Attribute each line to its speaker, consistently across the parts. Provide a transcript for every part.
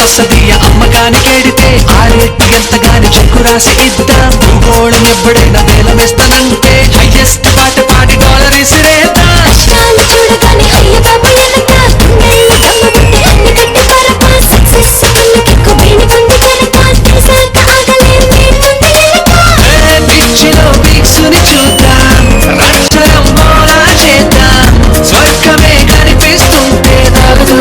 Speaker 1: వసతియ అమ్మకానికెడితే ఆరేట్టు ఎంతగాని చెక్కు రాసి ఇద్దాం భూగోళం ఎప్పుడైనా వేలమిస్తానంటే హైయెస్ట్ పాట పాడి డాలర్ ఇసిరేద్దాం
Speaker 2: కష్టాలు చూడగానే అయ్య బాబు ఎనక గుండెల్లో దమ్ముకుంటే అన్ని కట్టి పరపా సక్సెస్ఫుల్ కిక్కు బీని పండు కరక తెలిసాక ఆగలేం నేను ముందు నిలక
Speaker 1: పిచ్చిలో వీక్సుని చూద్దాం అక్షరం బోలా చేద్దాం స్వర్గమే కనిపిస్తుంటే తాగుతూ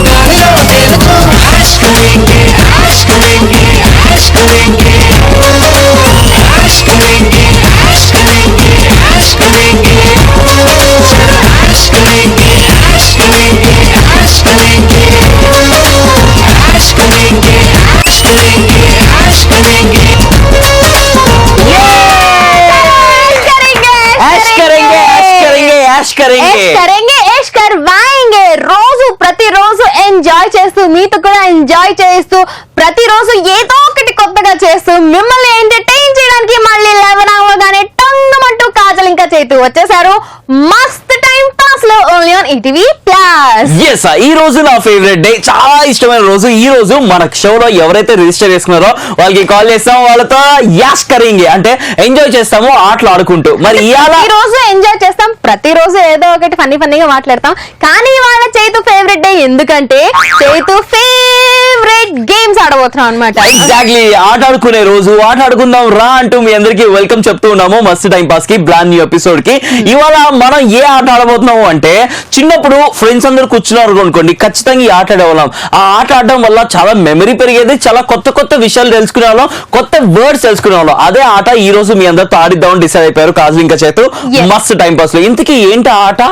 Speaker 1: గాలిలో తేలుతూ యాష్ కరేంగే యాష్ కరేంగే యాష్ కరేంగే యాష్ కరేంగే యాష్ కరేంగే యాష్ కరేంగే యాష్ కరేంగే యాష్ కరేంగే యాష్ కరేంగే యాష్ కరేంగే యాష్ కరేంగే యాష్ కరేంగే
Speaker 3: రోజు ప్రతిరోజు ఎంజాయ్ చేస్తూ మీతో కూడా ఎంజాయ్ చేస్తూ ప్రతిరోజు ఏదో ఒకటి కొత్తగా చేస్తూ మిమ్మల్ని ఎంటర్టైన్ చేయడానికి మళ్ళీ 11 అవ్వగానే టంగమంటూ కాజల్ ఇంకా చేతూ వచ్చేసారు మస్త్ టైం పాస్ లో only on ETV plus.
Speaker 4: yes ఈ రోజు నా ఫేవరెట్ డే, చాలా ఇష్టమైన రోజు. ఈ రోజు మన షోలో ఎవరైతే రిజిస్టర్ చేసుకున్నారో వాళ్ళకి కాల్ చేస్తాం, వాళ్ళతో యాష్ కరేంగే అంటే ఎంజాయ్ చేస్తాము ఆటలు ఆడుకుంటూ. మరి
Speaker 3: ఈ రోజు ఎంజాయ్ చేస్తాం, ప్రతిరోజు ఏదో ఒకటి ఫన్నీగా మాట్లాడతాం. కానీ ఇవాళ చైతు ఫేవరెట్ డే, ఎందుకంటే చైతు ఫేవరెట్ గేమ్స్ ఆడబోతున్నాం అనమాట.
Speaker 4: ఎగ్జాక్ట్లీ, ఆట ఆడుకునే రోజు. ఆట ఆడుకుందాం రా అంటూ మీ అందరికి వెల్కమ్ చెప్తూ ఉన్నాము మస్త్ టైం పాస్ కి, బ్రాండ్ న్యూ ఎపిసోడ్ కి. ఇవాళ మనం ఏ ఆట ఆడబోతున్నాము అంటే, చిన్నప్పుడు ఫ్రెండ్స్ అందరు కూర్చున్నారు అనుకోండి, ఖచ్చితంగా ఈ ఆట ఆడేవాళ్ళం. ఆ ఆట ఆడడం వల్ల చాలా మెమరీ పెరిగేది, చాలా కొత్త కొత్త విషయాలు తెలుసుకునే వాళ్ళం, కొత్త వర్డ్స్ తెలుసుకునే వాళ్ళం. అదే ఆట ఈ రోజు మీ అందరితో ఆడిద్దామని డిసైడ్ అయిపోయారు కాజల్ ఇంకా చేతు మస్త్ టైం పాస్ లో. ఇంతకీ ఏంటి ఆట?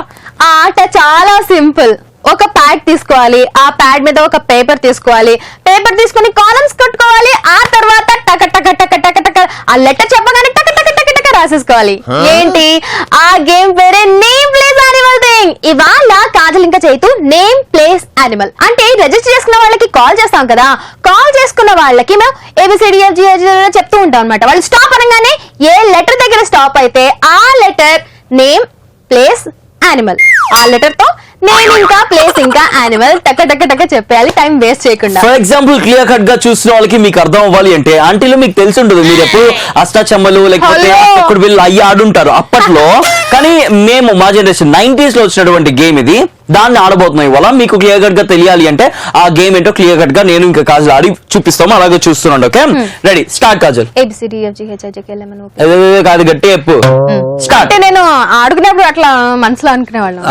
Speaker 3: ఆ ఆట చాలా సింపుల్. ఒక ప్యాడ్ తీసుకోవాలి, ఆ ప్యాడ్ మీద ఒక పేపర్ తీసుకోవాలి, పేపర్ తీసుకుని కాలమ్స్ కొట్టుకోవాలి, ఆ తర్వాత టక టక టక టక టక ఆ లెటర్ చెప్పగానే టక టక టక టక రాసేసుకోవాలి. ఏంటి ఆ గేమ్ పేరే నేమ్ ప్లేస్ యానిమల్ థింగ్. ఇవాళ కాజల్ ఇంకా చేతు నేమ్ ప్లేస్ యానిమల్ అంటే రిజిస్టర్ చేసుకున్న వాళ్ళకి కాల్ చేస్తాం కదా, కాల్ చేసుకున్న వాళ్ళకి మేము ABCDFG చెప్తూ ఉంటాం అనమాట. వాళ్ళు స్టాప్ అనగానే ఏ లెటర్ దగ్గర స్టాప్ అయితే ఆ లెటర్ నేమ్ ప్లేస్ యానిమల్, ఆ లెటర్ తో నేను ఇంకా ప్లేస్ ఇంకా యానిమల్ టక టక టక చెప్పేయాలి, టైం వేస్ట్ చేయకుండా.
Speaker 4: ఫర్ ఎగ్జాంపుల్ క్లియర్ కట్ గా చూసిన వాళ్ళకి మీకు అర్థం అవ్వాలి అంటే, ఆంటీలో మీకు తెలిసి ఉండదు, మీరు ఎప్పుడు అష్టాచమ్మలు లేకపోతే అప్పుడు వీళ్ళు అయ్యి ఆడుంటారు అప్పట్లో. కానీ మేము మా జనరేషన్ 90s లో వచ్చినటువంటి గేమ్ ఇది, దాన్ని ఆడబోతున్నాం ఇవాళ. మీకు క్లియర్ కట్ గా తెలియాలి అంటే ఆ గేమ్ ఏంటో క్లియర్ కట్ గా నేను ఇంకా కాజల్ ఆడి చూపిస్తాము, అలాగే చూస్తున్నాడు. Okay ready, start Kajal. కాదు గట్టి చెప్పు, స్టార్ట్.
Speaker 3: అంటే నేను ఆడుకునేప్పుడు అట్లా మనసులో అనుకునేవాళ్ళం.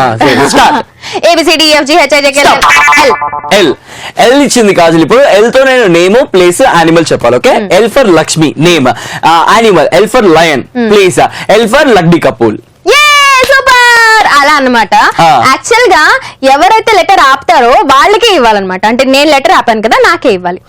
Speaker 4: ఎల్ ఇచ్చింది కాజల్. ఇప్పుడు ఎల్ తో నేను నేమ్ ప్లేస్ యానిమల్ చెప్పాలి. Okay, L for Lakshmi name animal, L for lion place, L for Lakdi కపూల్.
Speaker 3: Super, అలా అన్నమాట. యాక్చువల్ గా ఎవరైతే లెటర్ ఆపుతారో వాళ్ళకే ఇవ్వాలన్నమాట. అంటే నేను లెటర్ ఆపాను కదా, నాకే ఇవ్వాలి.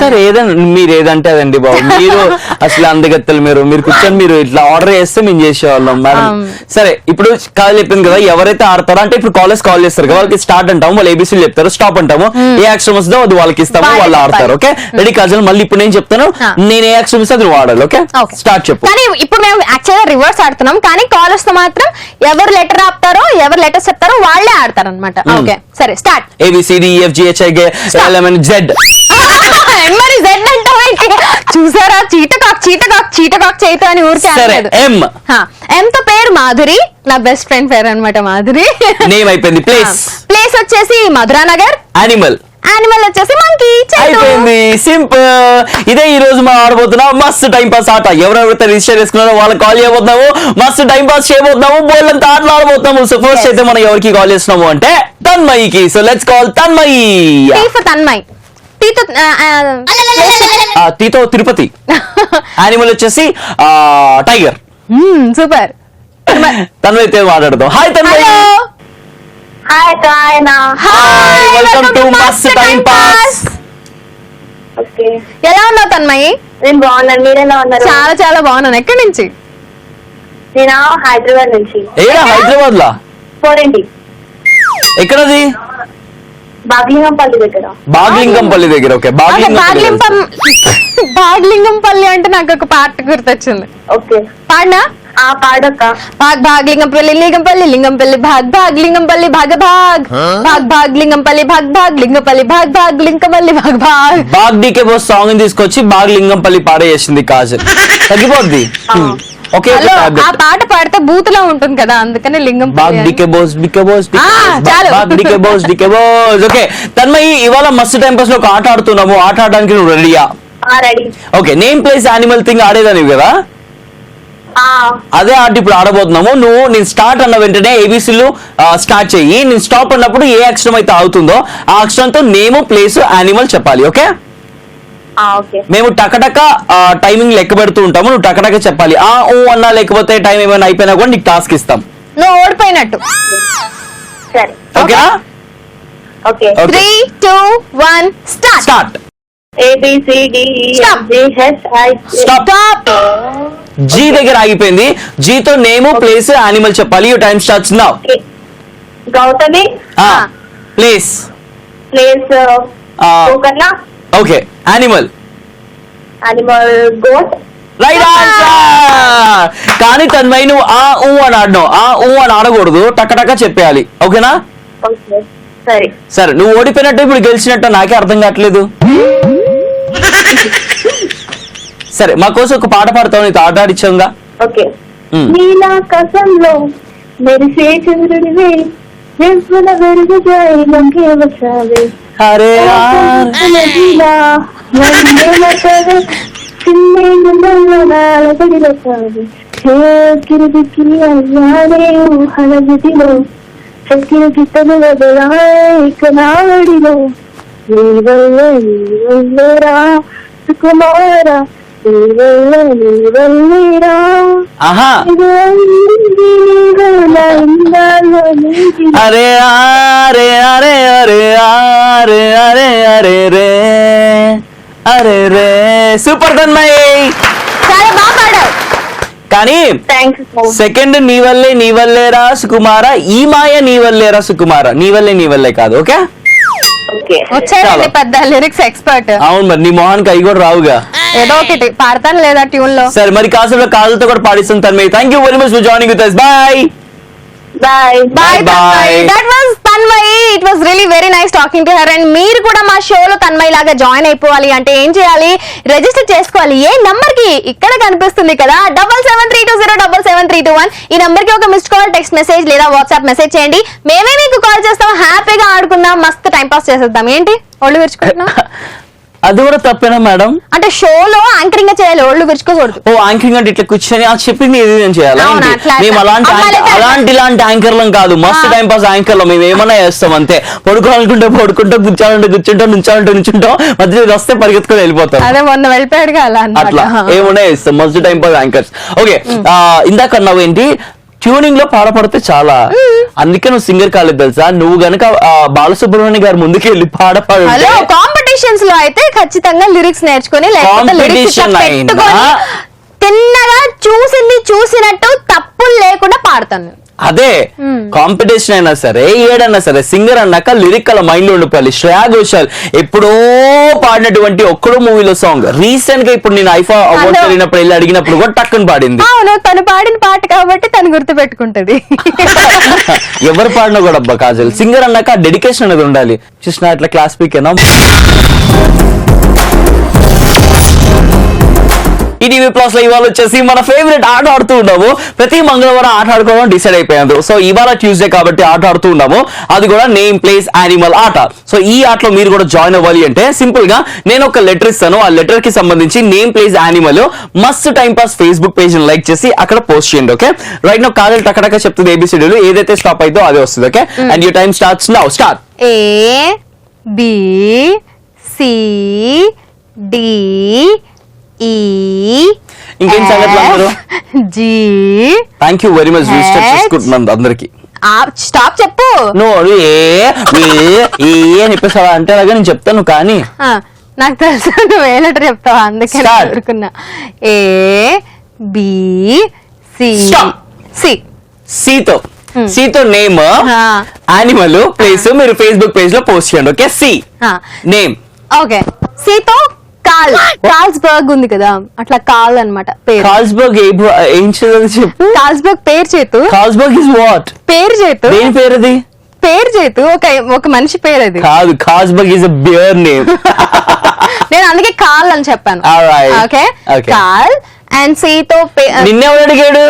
Speaker 4: సరే ఏదండి, మీరు ఏదంటే అదండి బాబు. మీరు అసలు అందగత్తలు, మీరు కూర్చొని మీరు ఇట్లా ఆర్డర్ చేస్తే మేము చేసేవాళ్ళం మేడం. సరే ఇప్పుడు కాల్ చెప్పింది కదా, ఎవరైతే ఆడతారో అంటే ఇప్పుడు కాల్ చేస్తారు కదా, వాళ్ళకి స్టార్ట్ అంటాము, వాళ్ళు ABC చెప్తారు, స్టాప్ అంటాము, ఏ యాక్షన్ వస్తుందో అది వాళ్ళకి ఇస్తాము, వాళ్ళు ఆడతారు. ఓకే రెడీ కాజల్, మళ్ళీ ఇప్పుడు నేను చెప్తాను, నేను ఏ యాక్షన్ వస్తే అది వాడాలి. ఓకే స్టార్ట్ చెప్పు.
Speaker 3: కానీ ఇప్పుడు మేము యాక్చువల్గా రివర్స్ ఆడుతున్నాం, కానీ కాల్ వస్తే మాత్రం ఎవరు లెటర్ ఆపుతారో ఎవరు లెటర్స్ చెప్తారో వాళ్ళే ఆడతారు అనమాట. ఓకే సరే స్టార్ట్.
Speaker 4: ABCDEFGHIJKLMNZ.
Speaker 3: మరి జెడ్ అంటే చూసారా, చీటకాక్ చేయితో అని ఊరికే. ఎం తో పేరు మాధురి, నా బెస్ట్ ఫ్రెండ్ పేరు అనమాట మాధురి.
Speaker 4: నేమ్ అయిపోయింది.
Speaker 3: ప్లేస్ వచ్చేసి మధురానగర్. యానిమల్ వచ్చేసి మంకీ.
Speaker 4: అయిపోయింది, సింపుల్. ఇదే ఈ రోజు మనం ఆడబోతున్నాం మస్తు టైం పాస్ ఆట. ఎవరెవరైతే రిజిస్టర్ చేసుకున్నారో వాళ్ళకి కాల్ చేయబోతున్నాము, మస్తు టైం పాస్ చేయబోతున్నాము, బోల్డంతా ఆటలు ఆడబోతున్నాము. సో ఫస్ట్ అయితే మనం ఎవరికి కాల్ చేస్తున్నాము అంటే తన్మయికి. So let's call Tanmayi.
Speaker 3: Tanmay.
Speaker 4: తీతో తిరుపతి. యానిమల్ వచ్చేసి టైగర్.
Speaker 3: సూపర్.
Speaker 4: తన్మయితే మాట్లాడదాం. Hi Tanmayi. Hi, welcome to Mast time pass.
Speaker 3: ఎలా ఉన్నావు తన్మయి?
Speaker 5: నేను బాగున్నాను, మీరెలా ఉన్నారు?
Speaker 3: చాలా చాలా బాగున్నాను. ఎక్కడి నుంచి?
Speaker 5: నేను హైదరాబాద్ నుంచి.
Speaker 4: హైదరాబాద్ లా? ఎక్కడది?
Speaker 5: బాగ్లింగంపల్లి
Speaker 4: దగ్గర. ఓకే,
Speaker 3: బాగ్లింగంపల్లి అంటే నాకు ఒక పాట గుర్తొచ్చింది.
Speaker 5: ఓకే
Speaker 3: పాడినా?
Speaker 5: ఆ పాడొక్క.
Speaker 3: భాగ్ భాగ్ లింగంపల్లి లింగంపల్లి లింగంపల్లి భాగ్ భాగ్ లింగంపల్లి భాగ భాగ్ భాగ్ భాగ్ లింగంపల్లి భాగ్ భాగ్ లింగంపల్లి భాగ్ భాగ్ లింగంపల్లి భాగ్ భాగ్.
Speaker 4: బాగ్ డీకే బోస్ సాంగ్ తీసుకొచ్చి బాగ్ లింగంపల్లి పాడేసింది కాజల్. తగ్గిపోద్ది. ఓకే
Speaker 3: హలో, ఆ పాట పాడితే బూతులా ఉంటుంది కదా, అందుకనే
Speaker 4: బాగ్
Speaker 3: లింగంపల్లి అని.
Speaker 4: డీకే బోస్ డీకే బోస్
Speaker 3: చాలు.
Speaker 4: బాగ్ DK Bose DK Bose. Okay Tanmayi, ఇవాళ మస్తు టైం పాస్ లో ఒక ఆట ఆడుతున్నాము. ఆట ఆడడానికి నువ్వు రెడీయా?
Speaker 5: Ready.
Speaker 4: Okay, name place animal thing ఆడేదానివి కదా, అదే ఆట ఇప్పుడు ఆడబోతున్నాము. నేను స్టార్ట్ అన్న వెంటనే ఏబీసీలు స్టార్ట్ చెయ్యి. నేను స్టాప్ అన్నప్పుడు ఏ అక్షరం అయితే అవుతుందో ఆ అక్షరంతో నేమ్ ప్లేస్ యానిమల్ చెప్పాలి. Okay,
Speaker 5: okay.
Speaker 4: మేము టకటక టైమింగ్ లెక్క పెడుతూ ఉంటాము. నువ్వు టకటక చెప్పాలి. ఊ అన్నా, లేకపోతే టైం ఏమైనా అయిపోయినా కూడా నీకు టాస్క్ ఇస్తాం.
Speaker 3: నువ్వు ఓడిపోయినట్టు.
Speaker 5: సరే.
Speaker 4: ఓకేనా?
Speaker 5: Okay.
Speaker 3: 3, 2, 1 start.
Speaker 4: Start.
Speaker 3: Stop.
Speaker 4: Stop. G దగ్గర ఆగిపోయింది. జీతో నేమ్ ప్లేస్ యానిమల్ చెప్పాలి. You time starts now.
Speaker 5: Gautami.
Speaker 4: Place.
Speaker 5: Place Gokarna.
Speaker 4: Okay, animal.
Speaker 5: Animal goat.
Speaker 4: Right answer. కానీ తన్మయి నువ్వు ఊ అని ఆడినావు. ఊ అని ఆడకూడదు, టకటక చెప్పేయాలి. ఓకేనా?
Speaker 5: ఓకే, సరే.
Speaker 4: సరే, నువ్వు ఓడిపోయినట్టు ఇప్పుడు గెలిచినట్టు నాకే అర్థం కావట్లేదు. సరే, మా కోసం ఒక పాట పాడతావు, నీతో ఆట ఆడిచ్చాంగా.
Speaker 5: ఓకే. నీలాకాశంలో మెరిసే చంద్రుడివే, వెలుగుల వెలుగు జాయి లంకే వసావే.
Speaker 4: అరే
Speaker 5: నదిలా వందేలతోనే చిన్నేళ్ళలో నాలబడి వసావే. కిరిదికి అయ్యానే ఊహల గదిలో, చక్కిన గిట్టలు వదలాయిక నాడిలో. నీవల్లేరా సుకుమారా,
Speaker 4: ఆహా. అరే అరే అరే అరే అరే అరే అరే రే అరే రే. సూపర్ తన్మయి,
Speaker 3: చాలా బాగా పాడావు.
Speaker 4: కానీ సెకండ్ నీ వల్లేరా సుకుమార, ఈ మాయ నీ వల్లేరా సుకుమార, నీ వల్లే కాదు. ఓకే,
Speaker 3: వచ్చాడండి పెద్ద లిరిక్స్ ఎక్స్పర్ట్.
Speaker 4: అవును, మరి నీ మొహానికి అవి కూడా రావుగా.
Speaker 3: ఏదో ఒకటి పాడతాను లేదా ట్యూన్ లో.
Speaker 4: సరే, మరి కాసేపు కాజల్తో కూడా పాడిస్తాం Tanmayi. Thank you very much for joining with us. Bye
Speaker 5: bye.
Speaker 3: Bye bye. That was Tanmayi. It was really very nice talking to her. And మీరు కూడా మా షోలో తన్మయి లాగా జాయిన్ అయిపోవాలి అంటే ఏం చేయాలి? రిజిస్టర్ చేసుకోవాలి. ఏ నంబర్ కి? ఇక్కడ కనిపిస్తుంది కదా, 7732077321. ఈ నంబర్ కి ఒక మిస్డ్ కాల్, టెక్స్ట్ మెసేజ్ లేదా వాట్సాప్ మెసేజ్ చేయండి. మేమే మీకు కాల్ చేస్తాం. హ్యాపీగా ఆడుకుందాం, మస్తు టైం పాస్ చేసేద్దాం. ఏంటి ఒళ్ళు విరుచుకుంటున్నాం?
Speaker 4: అది కూడా తప్పేనా మేడం?
Speaker 3: అంటే షోలో యాంకరింగ్ చేయాలి, ఒళ్ళు విరుచుకోకూడదు.
Speaker 4: ఓ, యాంకరింగ్ అంటే ఇట్లా కూర్చొని చెప్పింది ఏది నేను చేయాలి.
Speaker 3: అవునా, అట్లా
Speaker 4: మేము అలాంటి యాంకర్లం కాదు. మస్తు టైం పాస్ యాంకర్లం. మేము ఏమన్నా చేస్తాం అంతే. పడుకోవాలనుకుంటే పడుకుంటాం, కూర్చోాలంటే కూర్చుంటాం, నుంచాలంటే నుంచుంటాం, మధ్య వస్తే పరిగెత్తుకొని వెళ్ళిపోతాం.
Speaker 3: అదే మొన్న వెళ్ళిపోయాడుగా అలా
Speaker 4: అట్లా ఏమన్నా చేస్తాం. మస్తు టైం పాస్ యాంకర్స్. ఓకే, ఇందాక అన్నావు ఏంటి, ట్యూనింగ్ లో పాడపడితే చాలా, అందుకే నువ్వు సింగర్ కాలేదు తెలుసా. నువ్వు గనక బాలసుబ్రహ్మణ్యం గారి ముందుకు వెళ్ళి పాడపాడు.
Speaker 3: కాంపిటీషన్స్ లో అయితే ఖచ్చితంగా లిరిక్స్ నేర్చుకుని, లేకపోతే లిరిక్స్ పెట్టుకొని తిన్నగా చూసినట్టు తప్పులు లేకుండా పాడతాను.
Speaker 4: అదే కాంపిటీషన్ అయినా సరే, ఏడన్నా సరే, సింగర్ అన్నాక లిరిక్ అలా మైండ్ లో ఉండిపోవాలి. శ్రేయా ఘోషాల్ ఎప్పుడో పాడినటువంటి ఒక్కడో మూవీలో సాంగ్ రీసెంట్ గా ఇప్పుడు నేను ఐఫా అవార్డ్ జరిగినప్పుడు వెళ్ళి అడిగినప్పుడు కూడా టక్కుని పాడింది.
Speaker 3: అవును, తను పాడిన పాట కాబట్టి తను గుర్తు పెట్టుకుంటది.
Speaker 4: ఎవరు పాడినా కూడా అబ్బా కాజల్, సింగర్ అన్నాక డెడికేషన్ అనేది ఉండాలి. చూసినా ఇట్లా క్లాస్ పీకేనా. ఈటీవీ ప్లస్ లో ఇవాళ వచ్చేసి మన ఫేవరెట్ ఆట ఆడుతూ ఉన్నాము. ప్రతి మంగళవారం ఆట ఆడుకోవడం డిసైడ్ అయిపోయాము. సో ఇవాళ ట్యూస్డే కాబట్టి ఆట ఆడుతూ ఉన్నాము. అది కూడా నేమ్ ప్లేస్ యానిమల్ ఆట. సో ఈ ఆటలో మీరు కూడా జాయిన్ అవ్వాలి అంటే సింపుల్ గా నేను ఒక లెటర్ ఇస్తాను. ఆ లెటర్ కి సంబంధించి నేమ్ ప్లేస్ యానిమల్ మస్తు time pass Facebook page like చేసి అక్కడ పోస్ట్ చేయండి. ఓకే, రైట్ నౌ కాజల్ టకటక చెప్తుంది ఏబిసిడీలు, ఏదైతే స్టాప్ అయితే అదే వస్తుంది. Okay, and your time starts now. Start.
Speaker 3: A B C D E
Speaker 4: ఇంకేం సంగతులు అందరూ?
Speaker 3: G.
Speaker 4: Thank you very much. Register చేసుకుంటున్నాను అందరికి.
Speaker 3: స్టాప్ చెప్పు.
Speaker 4: నువ్వు ఏ అని చెప్పేసావా అంటే అలాగే నేను చెప్తాను. కానీ
Speaker 3: నాకు తెలుసు నువ్వు ఏ లెటర్ చెప్తావా, అందుకే అనుకున్నా. A B C C.
Speaker 4: సితో నేమ్, యానిమల్, ప్లేస్ మీరు ఫేస్బుక్ పేజ్ లో పోస్ట్ చేయండి. Okay, C name.
Speaker 3: ఓకే, సితో కార్ల్స్బర్గ్ ఉంది కదా, అట్లా కాల్ అన్నమాట పేరు.
Speaker 4: కార్ల్స్బర్గ్ ఏం చదవాలి చెప్పు.
Speaker 3: కార్ల్స్బర్గ్ పేరు చేతు.
Speaker 4: కార్ల్స్బర్గ్ ఇస్ వాట్?
Speaker 3: పేరు చేతు.
Speaker 4: దేని పేరు అది?
Speaker 3: పేరు చేతు, ఒక మనిషి పేరు అది
Speaker 4: కాదు. Carlsberg is a beer name.
Speaker 3: నేను అందుకే కాల్ అని చెప్పాను. ఓకే, కాల్ అండ్ సీతో.
Speaker 4: నిన్నెవరు అడిగాడు?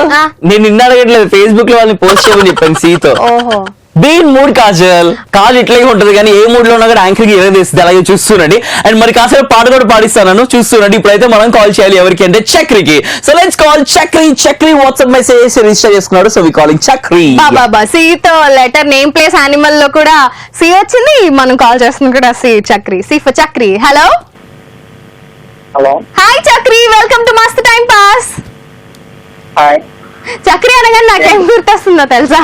Speaker 4: నేను నిన్న అడగట్లేదు, ఫేస్బుక్ లో వాళ్ళని పోస్ట్ చేయమని చెప్పాను సీతో.
Speaker 3: ఓహో,
Speaker 4: బీన్ మూడ్ కాజల్. కాల్ ఇట్లాగే ఉంటది కానీ ఏ మూడ్ లో ఉన్నా కూడా యాంకర్ కి ఎరగదీస్తుంది. అలాగే చూస్తున్నాండి. అండ్ మరి కాసేపు పాట కూడా పాడిస్తాను, చూస్తున్నాండి. ఇప్పుడైతే మనం కాల్ చేయాలి ఎవరికి అంటే చక్రికి. So let's call Chakri. Chakri WhatsApp message register చేసుకున్నాడు. So we calling Chakri.
Speaker 3: బాబా సీతో లెటర్ నేమ్ ప్లేస్ యానిమల్ లో కూడా సి వచ్చింది. మనం కాల్ చేస్తుంది కూడా C. Chakri, C for Chakri. Hello hi Chakri, welcome to Mast time pass.
Speaker 5: Hi.
Speaker 3: Chakri అనగానే నాకేం గుర్తొస్తుందో తెలుసా?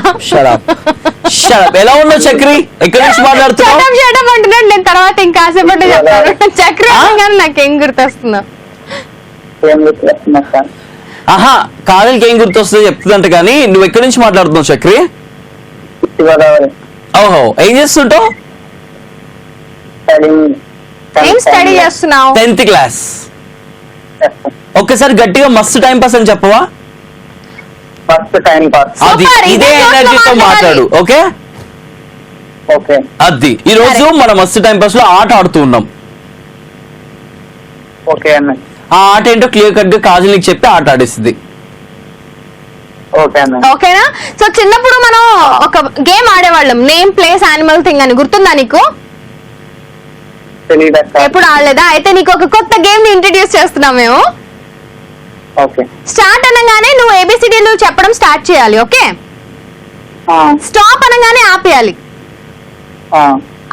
Speaker 4: ఎలా ఉన్నావు చక్రి? ఎక్కడి నుంచి మాట్లాడుతున్నావు?
Speaker 3: అంటున్నాడు. నేను తర్వాత ఇంకా కాసేపట్టు చెప్తాను. చక్రి అనగానే నాకేం గుర్తొస్తుందో.
Speaker 4: ఆహా, కాదలకి ఏం గుర్తొస్తుందో చెప్తుందంట. కానీ నువ్వు ఎక్కడి నుంచి మాట్లాడుతున్నావు చక్రి? ఓహో, ఏం చేస్తుంటావు?
Speaker 3: ఏం స్టడీ చేస్తున్నావు?
Speaker 4: 10th class. ఒక్కసారి గట్టిగా మస్తు టైం పాస్ అని చెప్పవా?
Speaker 5: First time pass.
Speaker 4: అది ఇదే ఎనర్జీతో మాట్లాడు. Okay
Speaker 5: okay.
Speaker 4: అది ఈ రోజు మన మస్తు టైం పాస్ లో ఆట ఆడుతూ ఉన్నాం.
Speaker 5: ఓకే అన్న.
Speaker 4: ఆ ఆట ఏంటో క్లియర్ కట్ గా కాజల్ నీకు చెప్పి ఆట ఆడిస్తుంది.
Speaker 5: ఓకే అన్న.
Speaker 3: ఓకేనా? సో చిన్నప్పుడు మనం ఒక గేమ్ ఆడేవాళ్ళం, నేమ్ ప్లేస్ యానిమల్ థింగ్ అని. గుర్తుందా నీకు? ఎప్పుడు ఆడలేదా? అయితే నీకు ఒక కొత్త గేమ్ ని ఇంట్రడ్యూస్ చేస్తున్నాం మేము.
Speaker 5: ఓకే.
Speaker 3: స్టార్ట్ అనగానే నువ్వు ఏబిసిడీలు చెప్పడం స్టార్ట్ చేయాలి. ఓకే, స్టాప్ అనగానే ఆపేయాలి.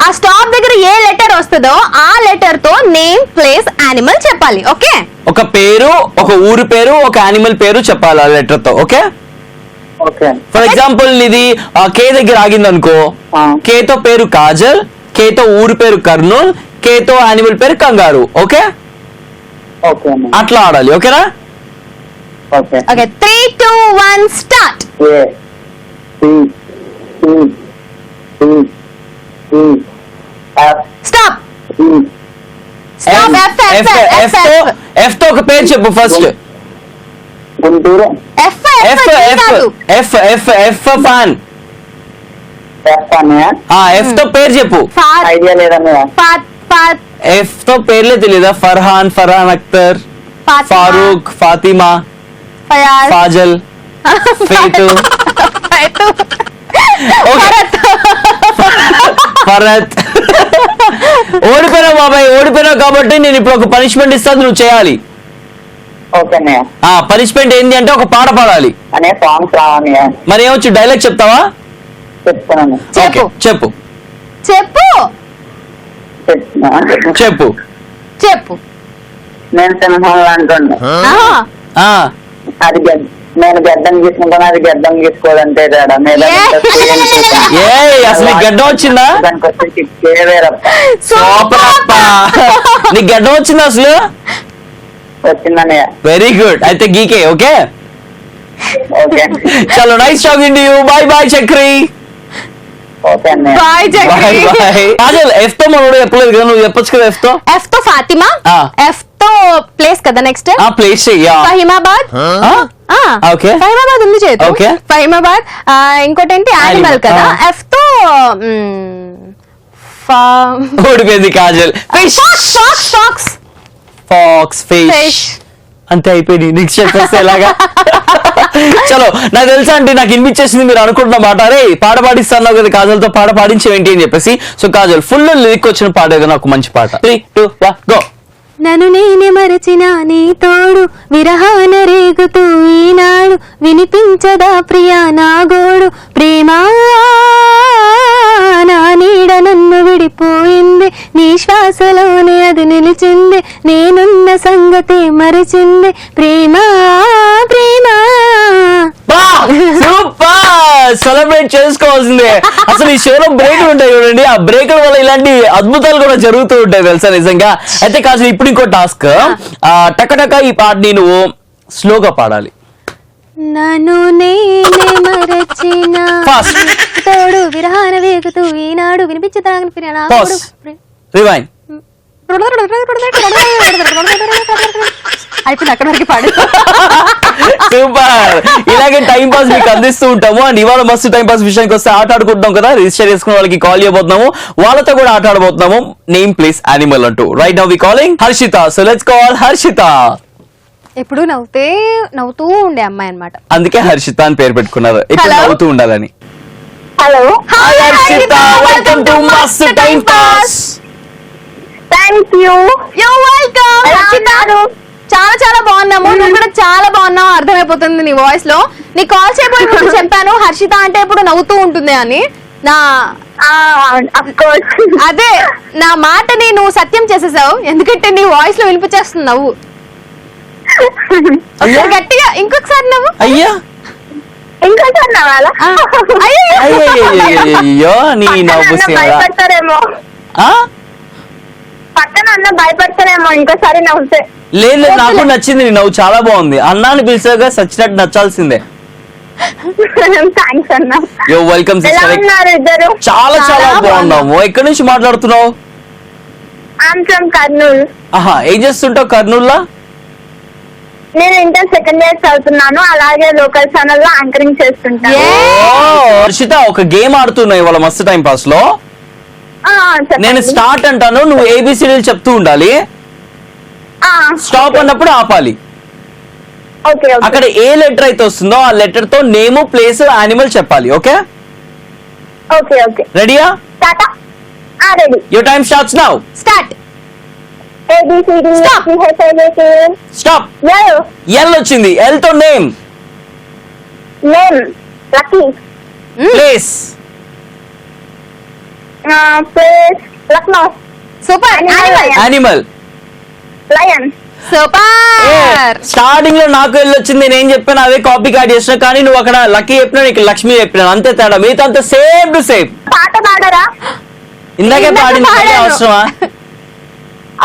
Speaker 3: ఆ స్టాప్ దగ్గర ఏ లెటర్ వస్తుందో ఆ లెటర్ తో నేమ్ ప్లేస్ యానిమల్ చెప్పాలి. ఓకే,
Speaker 4: ఒక పేరు, ఒక ఊరు పేరు, ఒక యానిమల్ పేరు చెప్పాలి ఆ లెటర్ తో. ఓకే.
Speaker 5: ఓకే.
Speaker 4: ఫర్ ఎగ్జాంపుల్ నీది కే దగ్గర ఆగింది అనుకో. కే తో పేరు కాజల్, కే తో ఊరు పేరు కర్నూల్, కే తో యానిమల్ పేరు కంగారు. Okay,
Speaker 5: okay.
Speaker 4: అట్లా ఆడాలి. ఓకేనా?
Speaker 5: Okay.
Speaker 3: Okay, 3, 2, 1 start. Stop.
Speaker 4: F తో ఒక పేరు చెప్పు first.
Speaker 5: Guntur.
Speaker 3: F
Speaker 4: F F F F F fan. F తో పేరు చెప్పు.
Speaker 5: ఐడియా లేదన్నయ్య.
Speaker 4: ఎఫ్ తో పేర్లే తెలీదా? ఫర్హాన్, ఫర్హాన్ అఖ్తర్, ఫారూక్, ఫాతిమా, ఫాజల్, ఫేతు, ఫరత్. ఓడిపోయినావు బాబాయ్, ఓడిపోయినావు కాబట్టి నేను ఇప్పుడు ఒక పనిష్మెంట్ ఇస్తాను, నువ్వు చేయాలి.
Speaker 5: ఓకే అన్నయ్య.
Speaker 4: పనిష్మెంట్ ఏంటి అంటే ఒక పాట పాడాలి.
Speaker 5: అనే సాంగ్స్ రావన్నయ్య.
Speaker 4: మరి ఏమొచ్చు, డైలాగ్ చెప్తావా?
Speaker 5: చెప్తాను.
Speaker 3: చెప్పు
Speaker 4: చెప్పు
Speaker 3: చెప్పు
Speaker 4: చెప్పు
Speaker 3: చెప్పు.
Speaker 5: నేను సింహం అంటుండే. అది నేను గడ్డం తీసుకుంటాను, అది గడ్డం తీసుకోదంటే తేడా.
Speaker 4: అసలు గడ్డం వచ్చిందా?
Speaker 5: దానికి వచ్చి
Speaker 4: నీకు గడ్డం వచ్చిందా అసలు?
Speaker 5: వచ్చిందన్నయ్య.
Speaker 4: Very good. అయితే గీకే. Okay
Speaker 5: okay.
Speaker 4: చలో, nice talking to you. Bye bye Chakri.
Speaker 5: Okay అన్నయ్య.
Speaker 3: బాయ్ చక్రి.
Speaker 4: కాజల్, ఎఫ్ తో మనోడు చెప్పలేదు కదా, నువ్వు చెప్పొచ్చు కదా. ఎఫ్ తో.
Speaker 3: ఎఫ్ తో ఫాతిమా. ఎఫ్ తో ప్లేస్ కదా. Next
Speaker 4: place
Speaker 3: Fahimabad.
Speaker 4: Okay,
Speaker 3: Fahimabad ఉంది చేతి.
Speaker 4: ఓకే,
Speaker 3: ఫహిమాబాద్. ఇంకోటి ఏంటి, యానిమల్ కదా. ఎఫ్ తో
Speaker 4: ఓడిపోయింది కాజల్.
Speaker 3: ఫాక్స్.
Speaker 4: Pox, fish. అంతే అయిపోయింది. నెక్స్ట్ చెప్పేస్తే ఎలాగా? చలో, నాకు తెలుసా అంటే నాకు వినిపించేసింది మీరు అనుకుంటున్న మాట. అరే పాట పాడిస్తాను కదా కాజల్ తో, పాట పాడించేవేంటి అని చెప్పేసి. సో కాజల్, ఫుల్ లిరిక్ వచ్చిన పాట ఏదైనా ఒక మంచి పాట. 3, 2, 1 గో.
Speaker 2: నన్ను నేనే మరచిన నీ తోడు విరహాన రేగుతూ ఈనాడు వినిపించదా ప్రియా నా గోడు ప్రేమా నా నీడ నన్ను విడిపోయింది నీ శ్వాసలోనే అది నిలిచింది నేనున్న సంగతి మరిచింది ప్రేమా ప్రేమా.
Speaker 4: సూపర్, సెలబ్రేట్ చేసుకోవాల్సిందే. అసలు ఈ షోలో బ్రేకులు ఉంటాయి చూడండి, ఆ బ్రేకుల వల్ల ఇలాంటి అద్భుతాలు కూడా జరుగుతూ ఉంటాయి తెలుసా నిజంగా. అయితే కాదు, ఇప్పుడు ఇంకో టాస్క్. టకటక ఈ పాటని నువ్వు స్లోగా పాడాలి.
Speaker 2: నన్ను నేనే మరచిన తోడు విరహాన వేగుతూ ఈనాడు వినిపించదా
Speaker 4: రివైండ్.
Speaker 3: అయిపోయింది అక్కడ వరకు పాడు.
Speaker 4: సూపర్. ఇలాగే టైం పాస్ మీకు అందిస్తూ ఉంటాము. అండ్ ఇవాళ మస్తు టైం పాస్ విషయానికి వస్తే ఆట ఆడుకుంటున్నాం కదా, రిజిస్టర్ చేసుకున్న వాళ్ళకి కాల్ చేయబోతున్నాము, వాళ్ళతో కూడా ఆట ఆడబోతున్నాము. నేమ్ ప్లేస్ యానిమల్ అంటూ. Right now we calling Harshita. So let's call Harshita.
Speaker 3: ఎప్పుడు నవ్వుతూ ఉండే అమ్మాయి అన్నమాట,
Speaker 4: అందుకే హర్షిత అని పేరు పెట్టుకున్నారు, ఎప్పుడు
Speaker 3: Hello.
Speaker 4: నవ్వుతూ ఉండాలని.
Speaker 5: Hello,
Speaker 4: hi Harshita, welcome to Mast time pass.
Speaker 5: Thank you.
Speaker 3: You welcome. చాలా చాలా బాగున్నాము, నువ్వు కూడా చాలా బాగున్నావు, అర్థమైపోతుంది నీ వాయిస్ లో. నీ కాల్ చేయబోయే ముందు చెప్పాను హర్షిత అంటే ఇప్పుడు నవ్వుతూ ఉంటుంది అని. నా అదే నా మాటని నువ్వు సత్యం చేసేసావు, ఎందుకంటే నీ వాయిస్ లో వినిపించేస్తుంది నవ్వు. ఒకసారి గట్టిగా ఇంకొకసారి నవ్వు.
Speaker 4: అయ్యా
Speaker 5: ఇంకోసారి నవ్వాలా?
Speaker 4: అయ్యో నీ నవ్వు
Speaker 5: భయపడతారేమో, పక్కన అన్న భయపడతారేమో ఇంకోసారి నవ్వుతే.
Speaker 4: లేదు, నాకు నచ్చింది నీ నవ్వు, చాలా బాగుంది. అన్నాని పిలిచాక సచ్చినట్టు నచ్చాల్సిందే.
Speaker 5: థ్యాంక్స్ అన్న.
Speaker 4: యో వెల్కమ్
Speaker 5: ఎలా
Speaker 4: సిస్టర్.
Speaker 5: ఉన్నారు ఇద్దరు?
Speaker 4: చాలా చాలా బాగున్నాము. ఎక్కడి నుంచి మాట్లాడుతున్నావు?
Speaker 5: I'm from Kurnool.
Speaker 4: ఆహా, ఏం చేస్తుంటావు కర్నూలులో?
Speaker 5: నేను ఇంటర్ సెకండ్ ఇయర్ చదువుతున్నాను, అలాగే లోకల్ ఛానల్ లో యాంకరింగ్ చేస్తుంటాను.
Speaker 4: హర్షిత, ఒక గేమ్ ఆడుతున్నావు ఇవాళ మస్తు టైం పాస్ లో. నేను స్టార్ట్ అంటాను, నువ్వు ఏబిసిడీలు చెప్తూ ఉండాలి. స్టాప్ అన్నప్పుడు ఆపాలి.
Speaker 5: ఓకే
Speaker 4: అక్కడ ఏ లెటర్ అయితే వస్తుందో ఆ లెటర్ తో నేమ్, ప్లేస్, యానిమల్ చెప్పాలి. Okay
Speaker 5: okay okay.
Speaker 4: రెడీయా?
Speaker 5: టాటా. Ready.
Speaker 4: Your time starts now.
Speaker 3: Start.
Speaker 5: ABCD.
Speaker 4: Stop. L వచ్చింది, ఎల్ తో name,
Speaker 5: name Lucky.
Speaker 4: Place,
Speaker 5: place Lucknow.
Speaker 3: Super.
Speaker 4: Animal.
Speaker 5: Lion.
Speaker 3: Super.
Speaker 4: Starting లో నాకు వెళ్ళొచ్చింది, నేను చెప్పాను అదే కాపీ కార్డ్ చేసిన, కానీ నువ్వు అక్కడ లక్కీ చెప్పినా, నీకు లక్ష్మి చెప్పినాను, అంతే తేడా. మిగతా అంతా సేమ్ టు సేమ్.
Speaker 5: పాట పాడరా?
Speaker 4: ఇందాకే పాడింది, అవసరమా?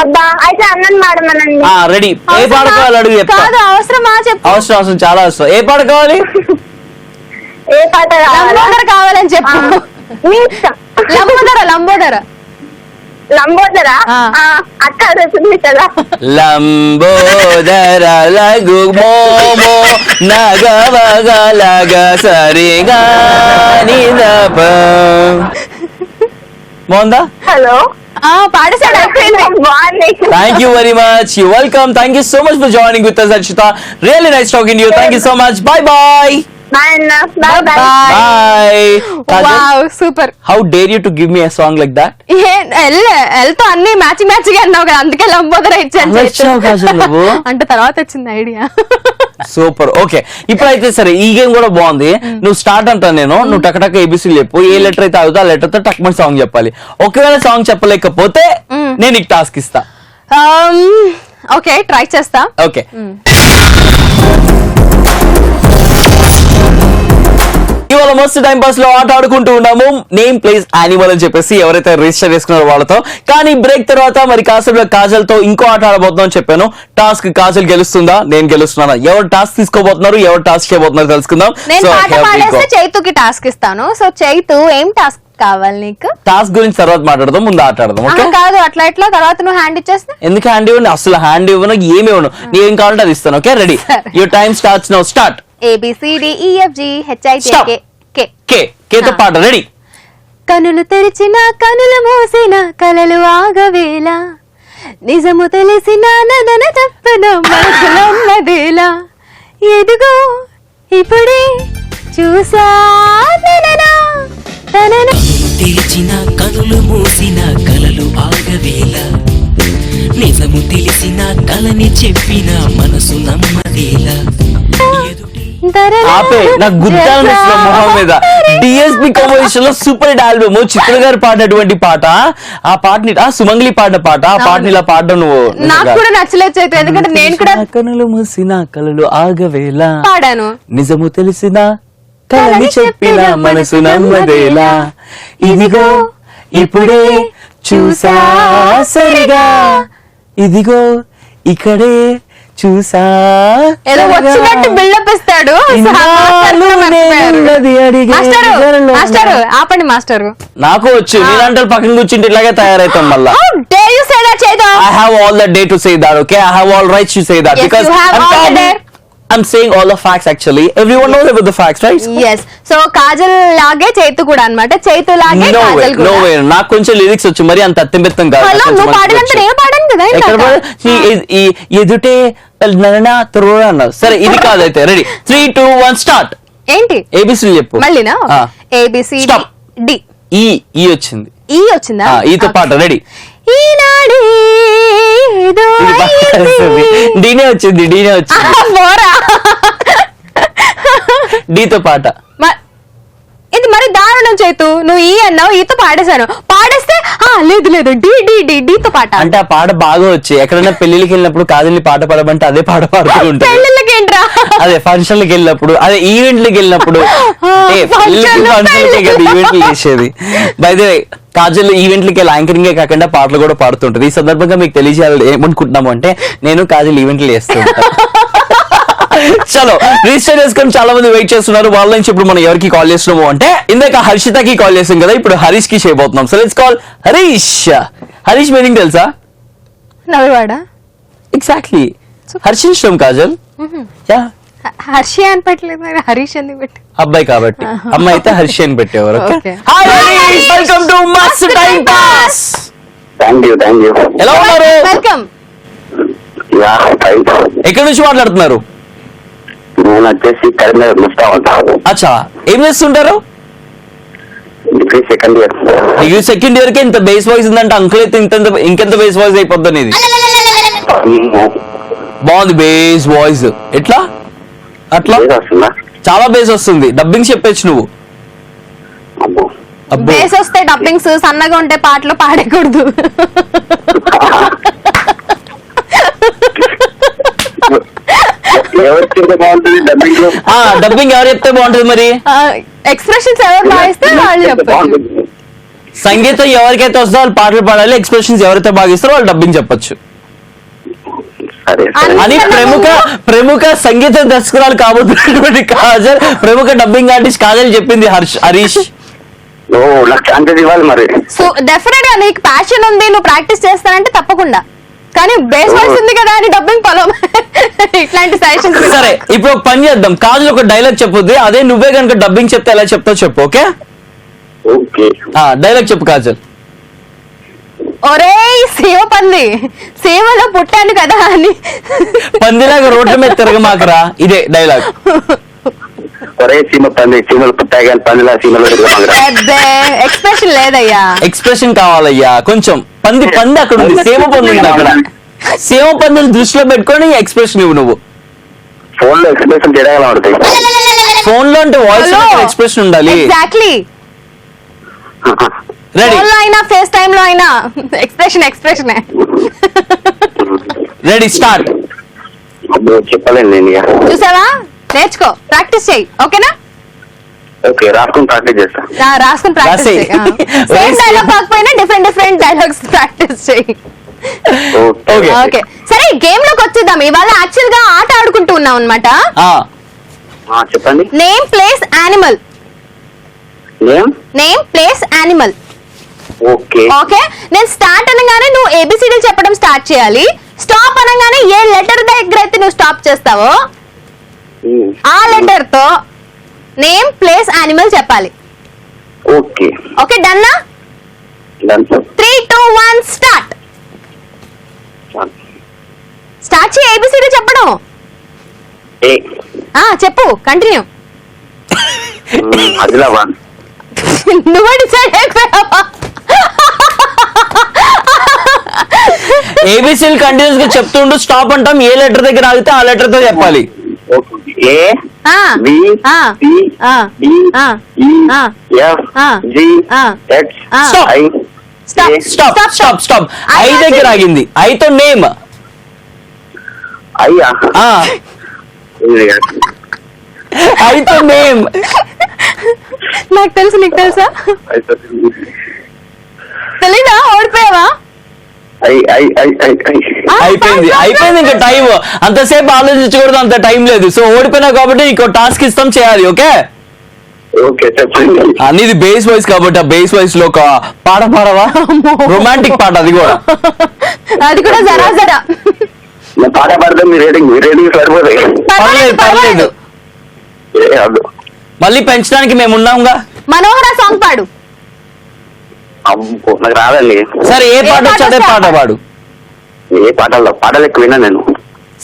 Speaker 5: అబ్బా, అయితే అన్నని పాడమనండి.
Speaker 4: రెడీ. ఏ పాట కావాలి అడుగు, చెప్తా.
Speaker 3: కాదు, అవసరమా చెప్పు.
Speaker 4: అవసరం, అవసరం, చాలా అవసరం. ఏ పాట కావాలి?
Speaker 5: ఏ పాట
Speaker 3: లంబోదర కావాలని చెప్పు.
Speaker 5: మీ ఇష్టం.
Speaker 3: లంబోదర.
Speaker 5: లంబోదరా? అక్క అడుగుతుంది కదా.
Speaker 4: లంబోదర లఘు మోమో నగవగలగ సరిగా నిదప. బాగుందా?
Speaker 5: హలో.
Speaker 3: పాడేసాడు, అయిపోయింది.
Speaker 5: బాగుంది.
Speaker 4: Thank you very much. You're welcome. Thank you so much for joining with us, Harshita. Really nice talking to you. Thank you so much. Bye bye.
Speaker 5: Bye అన్న. Bye bye.
Speaker 4: Bye. Kajal,
Speaker 3: wow, super.
Speaker 4: how dare you to give me a song like that?
Speaker 3: ఎల్తో అన్ని matching అన్నావు కదా, అందుకే లంబోదర ఇచ్చాను.
Speaker 4: అలా ఇచ్చావు కాజల్ నువ్వు.
Speaker 3: అంటే తర్వాత వచ్చింది ఐడియా.
Speaker 4: సూపర్. ఓకే, ఇప్పుడైతే సరే, ఈ గేమ్ కూడా బాగుంది. నువ్వు స్టార్ట్ అంటాను నేను, నువ్వు టక్ ఏబిసి చెప్పు. ఏ లెటర్ అయితే అవుతుందో ఆ లెటర్ తో టక్మని సాంగ్ చెప్పాలి. ఒకవేళ సాంగ్ చెప్పలేకపోతే నేను నీకు టాస్క్ ఇస్తా.
Speaker 3: ఓకే, ట్రై చేస్తా.
Speaker 4: ఓకే, ఇవాళ మస్తు టైం పాస్ లో ఆట ఆడుకుంటూ ఉన్నాము. నేమ్, ప్లేస్, యానిమల్ అని చెప్పేసి ఎవరైతే రిజిస్టర్ చేసుకున్నారో వాళ్ళతో. కానీ బ్రేక్ తర్వాత మరి కాసేపు కాజల్ తో ఇంకో ఆట ఆడబోతున్నాం చెప్పాను. టాస్క్ కాజల్ గెలుస్తుందా, నేను గెలుస్తున్నానా? ఎవరు టాస్క్ తీసుకోబోతున్నారు, ఎవరు టాస్క్ చేయబోతున్నారు తెలుసుకుందాం.
Speaker 3: నేను పాట పాడేస్తే చైతుకి టాస్క్ ఇస్తాను. సో చైతు, ఏం టాస్క్ కావాలి నీకు?
Speaker 4: టాస్క్ గురించి తర్వాత మాట్లాడదాం, ముందు ఆట ఆడదాం. ఓకే?
Speaker 3: కాదు, అట్లా ఎట్లా తర్వాత నువ్వు హ్యాండ్ ఇచ్చేస్తా.
Speaker 4: ఎందుకు హ్యాండ్ ఇవ్వండి? అసలు హ్యాండ్ ఇవ్వను, ఏమి ఇవ్వను. నీకేం కావాలంటే అది ఇస్తాను. Okay, ready? Your time starts now. Start.
Speaker 3: ABCDEFGHIJK.
Speaker 4: కే తో పాట. రెడీ?
Speaker 3: కనులు తెరిచిన, కనులు మూసిన, కలలు ఆగవేళ, నిజము తెలిసిన నదన తప్పన మనసులన్నదేలా, ఎదుగో ఇప్పుడే చూసా
Speaker 6: తెరిచిన, కనులు మూసిన, కలలు ఆగవేళ, నిజము తెలిసిన, కలని చెప్పిన మనసు నమ్మదేలా.
Speaker 4: ఆపే, నాకు గుర్తాలనిపిస్తున్న మొహం మీద. డిఎస్పి కంపోజిషన్ లో సూపర్ హిట్ ఆల్బమ్, చిత్ర గారు పాడినటువంటి పాట. ఆ పాటని సుమంగ్లి పాడిన పాట. ఆ పాటని ఇలా పాడడం నువ్వు
Speaker 3: నాకు కూడా నచ్చలేదు చైతు, ఎందుకంటే నేను కూడా
Speaker 4: కనులు మూసిన, కలలు ఆగవేళ,
Speaker 3: పాడాను.
Speaker 4: నిజము తెలిసిన, కలని చెప్పిన మనసు నమ్మదేలా, ఇదిగో ఇప్పుడే చూసా సరిగా, ఇదిగో ఇక్కడే చూసా.
Speaker 3: ఏదో వచ్చినట్టు బిల్డప్ ఇస్తాడు. ఆపండి మాస్టర్.
Speaker 4: నాకు వచ్చు, నీలాంటి పక్కన కూర్చుంటే ఇట్లాగే తయారైతాం మళ్ళా.
Speaker 3: How dare you say that, Chetu?
Speaker 4: I have all the day to say that, okay? I have all rights to say that.
Speaker 3: Yes,
Speaker 4: because
Speaker 3: you have all the day.
Speaker 4: I'm saying all the facts actually. Everyone knows about the facts, right?
Speaker 3: Yes so Kajal లాగే చైతు కూడా అన్నమాట చైతు లాగే
Speaker 4: No way,
Speaker 3: Kajal
Speaker 4: no
Speaker 3: కూడా
Speaker 4: way. నాకు కొంచెం lyrics వచ్చు మరి అంత అత్యంబెత్తం కాదు.
Speaker 3: హలో
Speaker 4: కొంచెం
Speaker 3: నువ్వు
Speaker 4: మంచిగా
Speaker 3: పాడినంత
Speaker 4: వచ్చు.
Speaker 3: నేను పాడాను కదా
Speaker 4: ఎక్కడ
Speaker 3: ఇందాక.
Speaker 4: ఎదుటే నరనా త్రోడా అన్నారు. సరే ఇది కాదైతే రెడీ 3 2 1 స్టార్ట్.
Speaker 3: ఏంటి
Speaker 4: ఏబిసి చెప్పు.
Speaker 3: మళ్ళీనా
Speaker 4: ఆ.
Speaker 3: ABC
Speaker 4: Stop.
Speaker 3: డి
Speaker 4: ఈ వచ్చింది.
Speaker 3: ఈ వచ్చిందా
Speaker 4: ఈతో పాట రెడీ.
Speaker 3: ఈనాడే ఏదో అయింది.
Speaker 4: డీనే వచ్చింది.
Speaker 3: పోరా.
Speaker 4: డీతో పాట.
Speaker 3: ఇది మరి దారుణం చేతు నువ్వు ఈ అన్నావు ఈతో పాడేశాను పాడేస్తే లేదు లేదు డి డి డి డీతో పాట
Speaker 4: అంటే ఆ పాట బాగా వచ్చి ఎక్కడైనా పెళ్లికి వెళ్ళినప్పుడు కాదని పాట పాడమంటే అదే పాట పాడుతూ ఉంటుంది.
Speaker 3: పెళ్ళిళ్ళకి ఏంట్రా
Speaker 4: అదే ఫంక్షన్లకు వెళ్ళినప్పుడు అదే ఈవెంట్లకి వెళ్ళినప్పుడు ఫంక్షన్లకే కదా ఈవెంట్లు చేసేది. బై ది వే కాజల్ ఈవెంట్లకి యాంకరింగే కాకుండా పాటలు కూడా పాడుతుంటది. ఈ సందర్భంగా మీకు తెలియజేయాలి ఏమనుకుంటున్నాము అంటే నేను కాజల్ ఈవెంట్లు చేస్తూ ఉంటాను. చలో రిజిస్టర్ చేసుకొని చాలా మంది వెయిట్ చేస్తున్నారు. వాళ్ళ నుంచి ఇప్పుడు మనం ఎవరికి కాల్ చేస్తున్నాము అంటే ఇందాక హర్షితకి కాల్ చేసాం కదా ఇప్పుడు హరీష్ కి చేయబోతున్నాం. So let's call Harish. Harish meaning తెలుసా?
Speaker 3: నవ్వువాడా
Speaker 4: ఎగ్జాక్ట్లీ హర్షించడం కాజల్. యా
Speaker 3: హర్షి అని పెట్టలేదు మరి హరీష్ ఎందుకు పెట్టి
Speaker 4: అబ్బాయి కాబట్టి అమ్మాయి అయితే హర్షి అని పెట్టేవారు.
Speaker 3: Okay.
Speaker 4: Hi Harish, welcome to Mast time pass.
Speaker 7: Thank you
Speaker 4: ఎలా ఉన్నారు?
Speaker 3: వెల్కమ్.
Speaker 4: ఎక్కడి నుంచి మాట్లాడుతున్నారు?
Speaker 7: నేను వచ్చేసి కరీంనగర్ ముస్తా ఉంటాను.
Speaker 4: అచ్చా ఏం చేస్తుంటారు?
Speaker 7: Degree second year.
Speaker 4: Degree second year కి ఇంత బేస్ వాయిస్ ఉందంటే అంకుల్ అయితే ఇంకెంత బేస్ వాయిస్ అయిపోద్ది ఇది. బాగుంది బేస్ వాయిస్. ఎట్లా అట్లా
Speaker 7: వస్తుందా?
Speaker 4: చాలా బేస్ వస్తుంది. డబ్బింగ్ చెప్పచ్చు నువ్వు.
Speaker 7: అబ్బో
Speaker 4: అబ్బో
Speaker 3: బేస్ వస్తే డబ్బింగ్స్ సన్నగా ఉంటే పాటలు పాడకూడదు.
Speaker 7: ఎవరు చెప్తే బాగుంటుంది డబ్బింగ్ లో?
Speaker 4: డబ్బింగ్ ఎవరు చెప్తే బాగుంటుంది మరి?
Speaker 3: ఎక్స్ప్రెషన్స్ ఎవరు భావిస్తే వాళ్ళు చెప్పారు.
Speaker 7: బాగుంటుంది.
Speaker 4: సంగీతం ఎవరికైతే వస్తుందో వాళ్ళు పాటలు పాడాలి. ఎక్స్ప్రెషన్స్ ఎవరైతే బాగిస్తారో వాళ్ళు డబ్బింగ్ చెప్పొచ్చు
Speaker 7: సరే
Speaker 4: అని ప్రముఖ సంగీత దర్శకురాలు కాబోతున్నటువంటి కాజల్, ప్రముఖ డబ్బింగ్ ఆర్టిస్ట్ కాజల్ చెప్పింది హరీష్.
Speaker 7: ఓ నాకు ఛాన్సెస్ ఇవ్వాలి మరి.
Speaker 3: సో డెఫినెట్ గా నీకు ప్యాషన్ ఉంది నువ్వు ప్రాక్టీస్ చేస్తానంటే తప్పకుండా. కానీ బేస్ వాయిస్ ఉంది కదా అని డబ్బింగ్ పొలం ఇట్లాంటి సజెషన్స్.
Speaker 4: సరే ఇప్పుడు ఒక పని చేద్దాం. కాజల్ ఒక డైలాగ్ చెప్పొద్ది. అదే నువ్వే కనుక డబ్బింగ్ చెప్తే ఎలా చెప్తావు చెప్పు. ఓకే
Speaker 7: ఓకే
Speaker 4: డైలాగ్ చెప్పు కాజల్.
Speaker 3: ఒరే సేవ పంది సేవలో పుట్టాను కదా అని
Speaker 4: పందిలాగా రోడ్ల మీద తిరగమాకరా. ఇదే డైలాగ్.
Speaker 7: ఒరే సీమ పంది సీమలు పుట్టాయి కానీ పందిలా సీమలో
Speaker 3: ఎక్స్ప్రెషన్ లేదయ్యా.
Speaker 4: ఎక్స్ప్రెషన్ కావాలయ్యా కొంచెం. పంది అక్కడ ఉంది, సేమ పంది ఉంది అక్కడ. సేమ పందిని దృష్టిలో పెట్టుకొని ఎక్స్ప్రెషన్ ఇవ్వు నువ్వు.
Speaker 7: ఫోన్ లో ఎక్స్ప్రెషన్ తేడా పడతాయి.
Speaker 4: ఫోన్ లో అంటే వాయిస్ ఎక్స్ప్రెషన్ ఉండాలి.
Speaker 3: ఎగ్జాక్ట్లీ.
Speaker 4: రెడీ
Speaker 3: ఫోన్ లో అయినా ఫేస్ టైమ్ లో అయినా ఎక్స్ప్రెషన్
Speaker 4: రెడీ స్టార్ట్.
Speaker 7: అబ్బో చెప్పలేను నేను ఇక.
Speaker 3: చూసావా నేర్చుకో ప్రాక్టీస్ చెయ్యి. ఓకేనా?
Speaker 7: ఓకే రాసుకుని ప్రాక్టీస్ చేస్తా.
Speaker 3: రాసుకుని ప్రాక్టీస్
Speaker 4: రాసేయ్.
Speaker 3: చెయ్యి. సేమ్ డైలాగ్ కాకపోయినా డిఫరెంట్ డైలాగ్స్ ప్రాక్టీస్ చెయ్యి.
Speaker 7: ఓకే
Speaker 3: ఓకే సరే గేమ్ లోకి వచ్చేద్దాం. ఇవాళ యాక్చువల్ గా ఆట ఆడుకుంటూ ఉన్నాం అనమాట.
Speaker 7: చెప్పండి.
Speaker 3: Name place animal.
Speaker 7: Name
Speaker 3: place animal.
Speaker 7: Okay
Speaker 3: okay నేను స్టార్ట్ అనగానే నువ్వు ఏబిసిడి చెప్పడం స్టార్ట్ చేయాలి. స్టాప్ అనగానే ఏ లెటర్ దగ్గర అయితే నువ్వు స్టాప్ చేస్తావో ఆ లెటర్ తో నేమ్ ప్లేస్ యానిమల్ చెప్పాలి.
Speaker 7: ఓకే
Speaker 3: ఓకే డన్నా? 3 2 1 స్టార్ట్. స్టార్ట్ చేయి ఏబిసిడి చెప్పడం. చెప్పు కంటిన్యూ.
Speaker 7: ఆదిలాబాద్.
Speaker 3: నువ్వు డిసైడ్ అయిపోయావా?
Speaker 4: ఏబిసిల్ కంటిన్యూస్ గా చెప్తుండు. స్టాప్ అంటాం. ఏ లెటర్ దగ్గర ఆగితే ఆ లెటర్ తో చెప్పాలి.
Speaker 7: ఏ బి సి డి ఈ F G H I.
Speaker 4: Stop. I దగ్గర ఆగింది. ఐతో నేమ్.
Speaker 7: అయ్యా
Speaker 4: ఐతో నేమ్.
Speaker 3: నాకు తెలుసు నీకు తెలుసా? తెలీదా? ఓడిపోయావా?
Speaker 4: అయిపోయింది ఇంకా టైం. అంతసేపు ఆలోచించకూడదు, అంత టైం లేదు. సో ఓడిపోయినా కాబట్టి ఇంకో టాస్క్ ఇస్తాం, చేయాలి. ఓకే
Speaker 7: ఓకే చెప్పండి.
Speaker 4: నీది బేస్ వాయిస్ కాబట్టి ఆ బేస్ వాయిస్ లో ఒక పాట పాడవా? రొమాంటిక్ పాట అది కూడా.
Speaker 3: అది కూడా జరా జరా.
Speaker 7: నేను పాట పాడితే మీ రేటింగ్ సరిపోతాయి.
Speaker 4: పర్లేదు. మళ్ళీ పెంచడానికి మేము ఉన్నాంగా.
Speaker 3: మనోహర సాంగ్ పాడు.
Speaker 7: అబ్బో నాకు రాదండి.
Speaker 4: సరే ఏ పాట వచ్చి అదే పాట పాడు.
Speaker 7: ఏ పాటలు ఎక్కువ విన్నా నేను.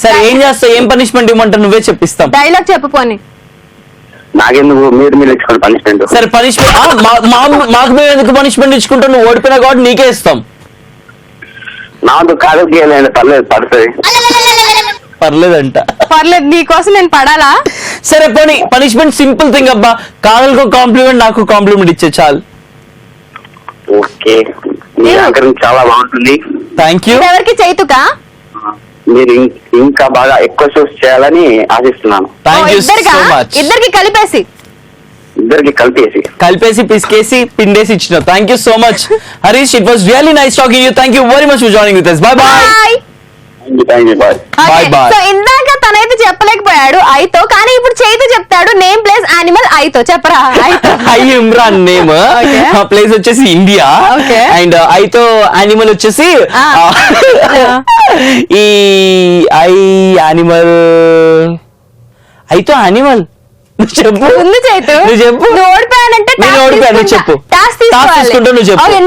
Speaker 4: సరే ఏం చేస్తావు? ఏం పనిష్మెంట్ ఇవ్వమంటావు? నువ్వే చెప్పిస్తాం.
Speaker 3: డైలాగ్ చెప్పు పోనీ.
Speaker 7: నాకెందుకు మీరు ఇచ్చుకోండి పనిష్మెంట్.
Speaker 4: సరే పనిష్మెంట్ మాకు మేము ఎందుకు పనిష్మెంట్ ఇచ్చుకుంటాం? నువ్వు ఓడిపోయినా కాబట్టి నీకే ఇస్తాం.
Speaker 7: నాకు కాదు గీయాలండి. పర్లేదు పడుతుంది.
Speaker 4: పర్లేదంట.
Speaker 3: పర్లేదు నీకోసం నేను పడాలా?
Speaker 4: సరే పోనీ పనిష్మెంట్ సింపుల్ థింగ్ అబ్బా. కాదలకు కాంప్లిమెంట్ నాకు కాంప్లిమెంట్ ఇచ్చే చాలు.
Speaker 7: ఓకే మీ యాంకరింగ్ చాలా బాగుంటుంది.
Speaker 4: Thank you.
Speaker 3: ఎవరికి చైతుకా?
Speaker 7: మీరు ఇంకా బాగా ఎక్కువ షోస్ చేయాలని ఆశిస్తున్నాను.
Speaker 4: Thank you so much.
Speaker 3: ఇద్దరికి కలిపేసి
Speaker 7: ఇద్దరికి
Speaker 4: కలిపేసి పిసికేసి పిండేసి ఇచ్చిన. Thank you so much Harish. It was really nice talking you. Thank you very much for joining with us. Bye bye.
Speaker 7: Bye.
Speaker 4: Bye bye.
Speaker 3: సో ఇందాక తనైతే చెప్పలేకపోయాడు ఐతో, కానీ ఇప్పుడు చైతు చెప్తాడు నేమ్ ప్లేస్ యానిమల్ ఐతో. చెప్పరా?
Speaker 4: హై ఇమ్రాన్ నేమ్, ప్లేస్ వచ్చేసి ఇండియా, అండ్ ఐతో యానిమల్ వచ్చేసి ఈ ఐ యానిమల్. ఐతో యానిమల్ చెప్పు.
Speaker 3: ముందు చైతు
Speaker 4: నువ్వు చెప్పు.
Speaker 3: నువ్వు ఓడిపోయానంటే
Speaker 4: నేను ఓడిపోయాను చెప్పు.
Speaker 3: టాస్క్ తీసుకుంటా
Speaker 4: నువ్వు చెప్పు.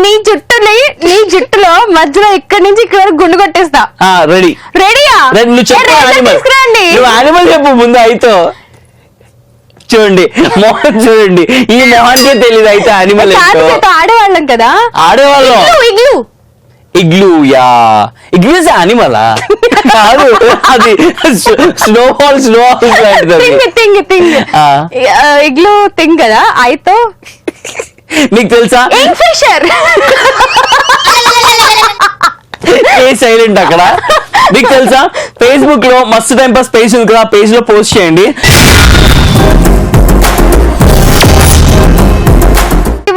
Speaker 3: నీ జుట్టులో మధ్యలో ఇక్కడి నుంచి ఇక్కడ వరకు గుండు కొట్టేస్తా. రెడీయా?
Speaker 4: నువ్వు చెప్పు యానిమల్. నువ్వు యానిమల్ చెప్పు ముందు. ఐతో చూడండి మోహన్, చూడండి ఈ మోహన్కే తెలియదు అయితే యానిమల్
Speaker 3: ఆడేవాళ్ళం కదా.
Speaker 4: ఆడేవాళ్ళం. ఇగ్లూ. యా ఇగ్లూ ఇస్ యానిమలా? కాదు అది స్నోఫాల్
Speaker 3: ఇగ్లూ థింగ్ కదా. ఐతో
Speaker 4: నీకు తెలుసా?
Speaker 3: ఫిషర్.
Speaker 4: ఏ సైలెంట్ అక్కడ. మీకు తెలుసా ఫేస్బుక్ లో మస్తు టైం పాస్ పేజ్ ఉంది కదా, పేజ్ లో పోస్ట్ చేయండి.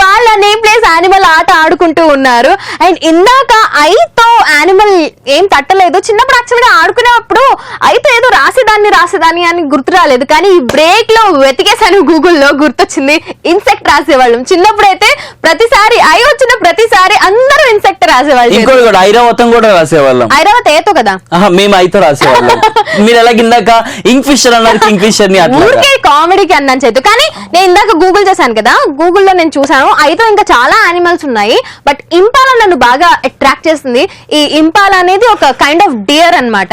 Speaker 3: వాళ్ళ నేమ్ ప్లేస్ యానిమల్ ఆట ఆడుకుంటూ ఉన్నారు. అండ్ ఇందాక ఐతో యానిమల్ ఏం తట్టలేదు. చిన్నప్పుడు యాక్చువల్ గా ఆడుకునేప్పుడు ఐతో ఏదో రాసేదాన్ని అని గుర్తు రాలేదు, కానీ ఈ బ్రేక్ లో వెతికేసాను గూగుల్లో, గుర్తొచ్చింది ఇన్సెక్ట్ రాసేవాళ్ళం. చిన్నప్పుడు అయితే ప్రతిసారి ఐ వచ్చిన ప్రతిసారి అందరూ ఇన్సెక్ట్ రాసేవాళ్ళు.
Speaker 4: ఇంకోటి కూడా ఐరావతం కూడా రాసేవాళ్ళం.
Speaker 3: ఐరావత్ ఏతో కదా.
Speaker 4: మేము ఐతో రాసేవాళ్ళం. మీరు ఎలా ఇందాక ఇంక్ ఫిషర్ అన్నారు, కింగ్ ఫిషర్ ని
Speaker 3: ఊరికే కామెడీకి అన్నాను చేతు. కానీ నేను ఇందాక గూగుల్ చేశాను కదా, గూగుల్లో నేను చూసాను ఐతో ఇంకా చాలా యానిమల్స్ ఉన్నాయి. బట్ ఇంపాలా నన్ను బాగా అట్రాక్ట్ చేస్తుంది. ఈ ఇంపాలా అనేది ఒక కైండ్ ఆఫ్ డియర్ అన్నమాట.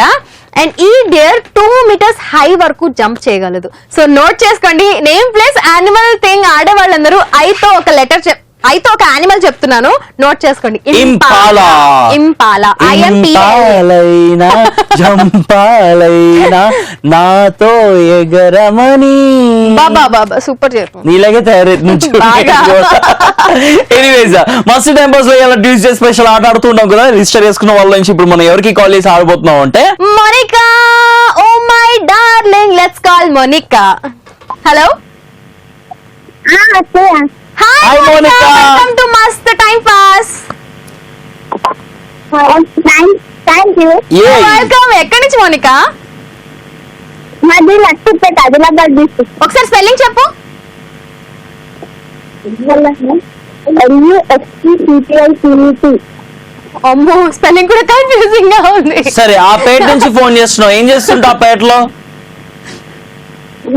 Speaker 3: అండ్ ఈ డియర్ 2 meters హై వరకు జంప్ చేయగలదు. సో నోట్ చేసుకోండి. నేమ్ ప్లేస్ యానిమల్ థింగ్ ఆడే వాళ్ళందరూ ఐతో ఒక లెటర్ అయితే ఒక యానిమల్ చెప్తున్నాను, నోట్ చేసుకోండి.
Speaker 4: ఇంపాలా.
Speaker 3: ఇంపాలా.
Speaker 4: ఇంపాలైనా జంపాలైనా నాతో ఎగరమని.
Speaker 3: బాబా బాబా సూపర్ చెప్పు.
Speaker 4: నీలాగే తయారైతుంది. ఎనీవేస్ మస్తు టైం పాస్ లో ఇలా ట్యూస్డే స్పెషల్ ఆట ఆడుతుంటాం కదా. రిజిస్టర్ చేసుకున్న వాళ్ళ నుంచి ఇప్పుడు మనం ఎవరికి కాల్ చేసి ఆడబోతున్నాం అంటే
Speaker 3: Monica. Oh my darling, let's call Monica. Hello. Hi Monica, welcome to Mast time pass.
Speaker 5: Thank you.
Speaker 3: Welcome. ఎక్కడి నుంచి మోనికా?
Speaker 5: మాది లక్ష్మీపేట, ఆదిలాబాద్ డిస్ట్రిక్ట్.
Speaker 3: ఒకసారి స్పెల్లింగ్ చెప్పు.
Speaker 5: LUXTPICET.
Speaker 3: అమ్మో స్పెల్లింగ్ కూడా కన్ఫ్యూజింగ్ గా ఉంది.
Speaker 4: సరే ఆ పేట నుంచి ఫోన్ చేస్తున్నావు, ఏం చేస్తుంటా ఆ పేటలో?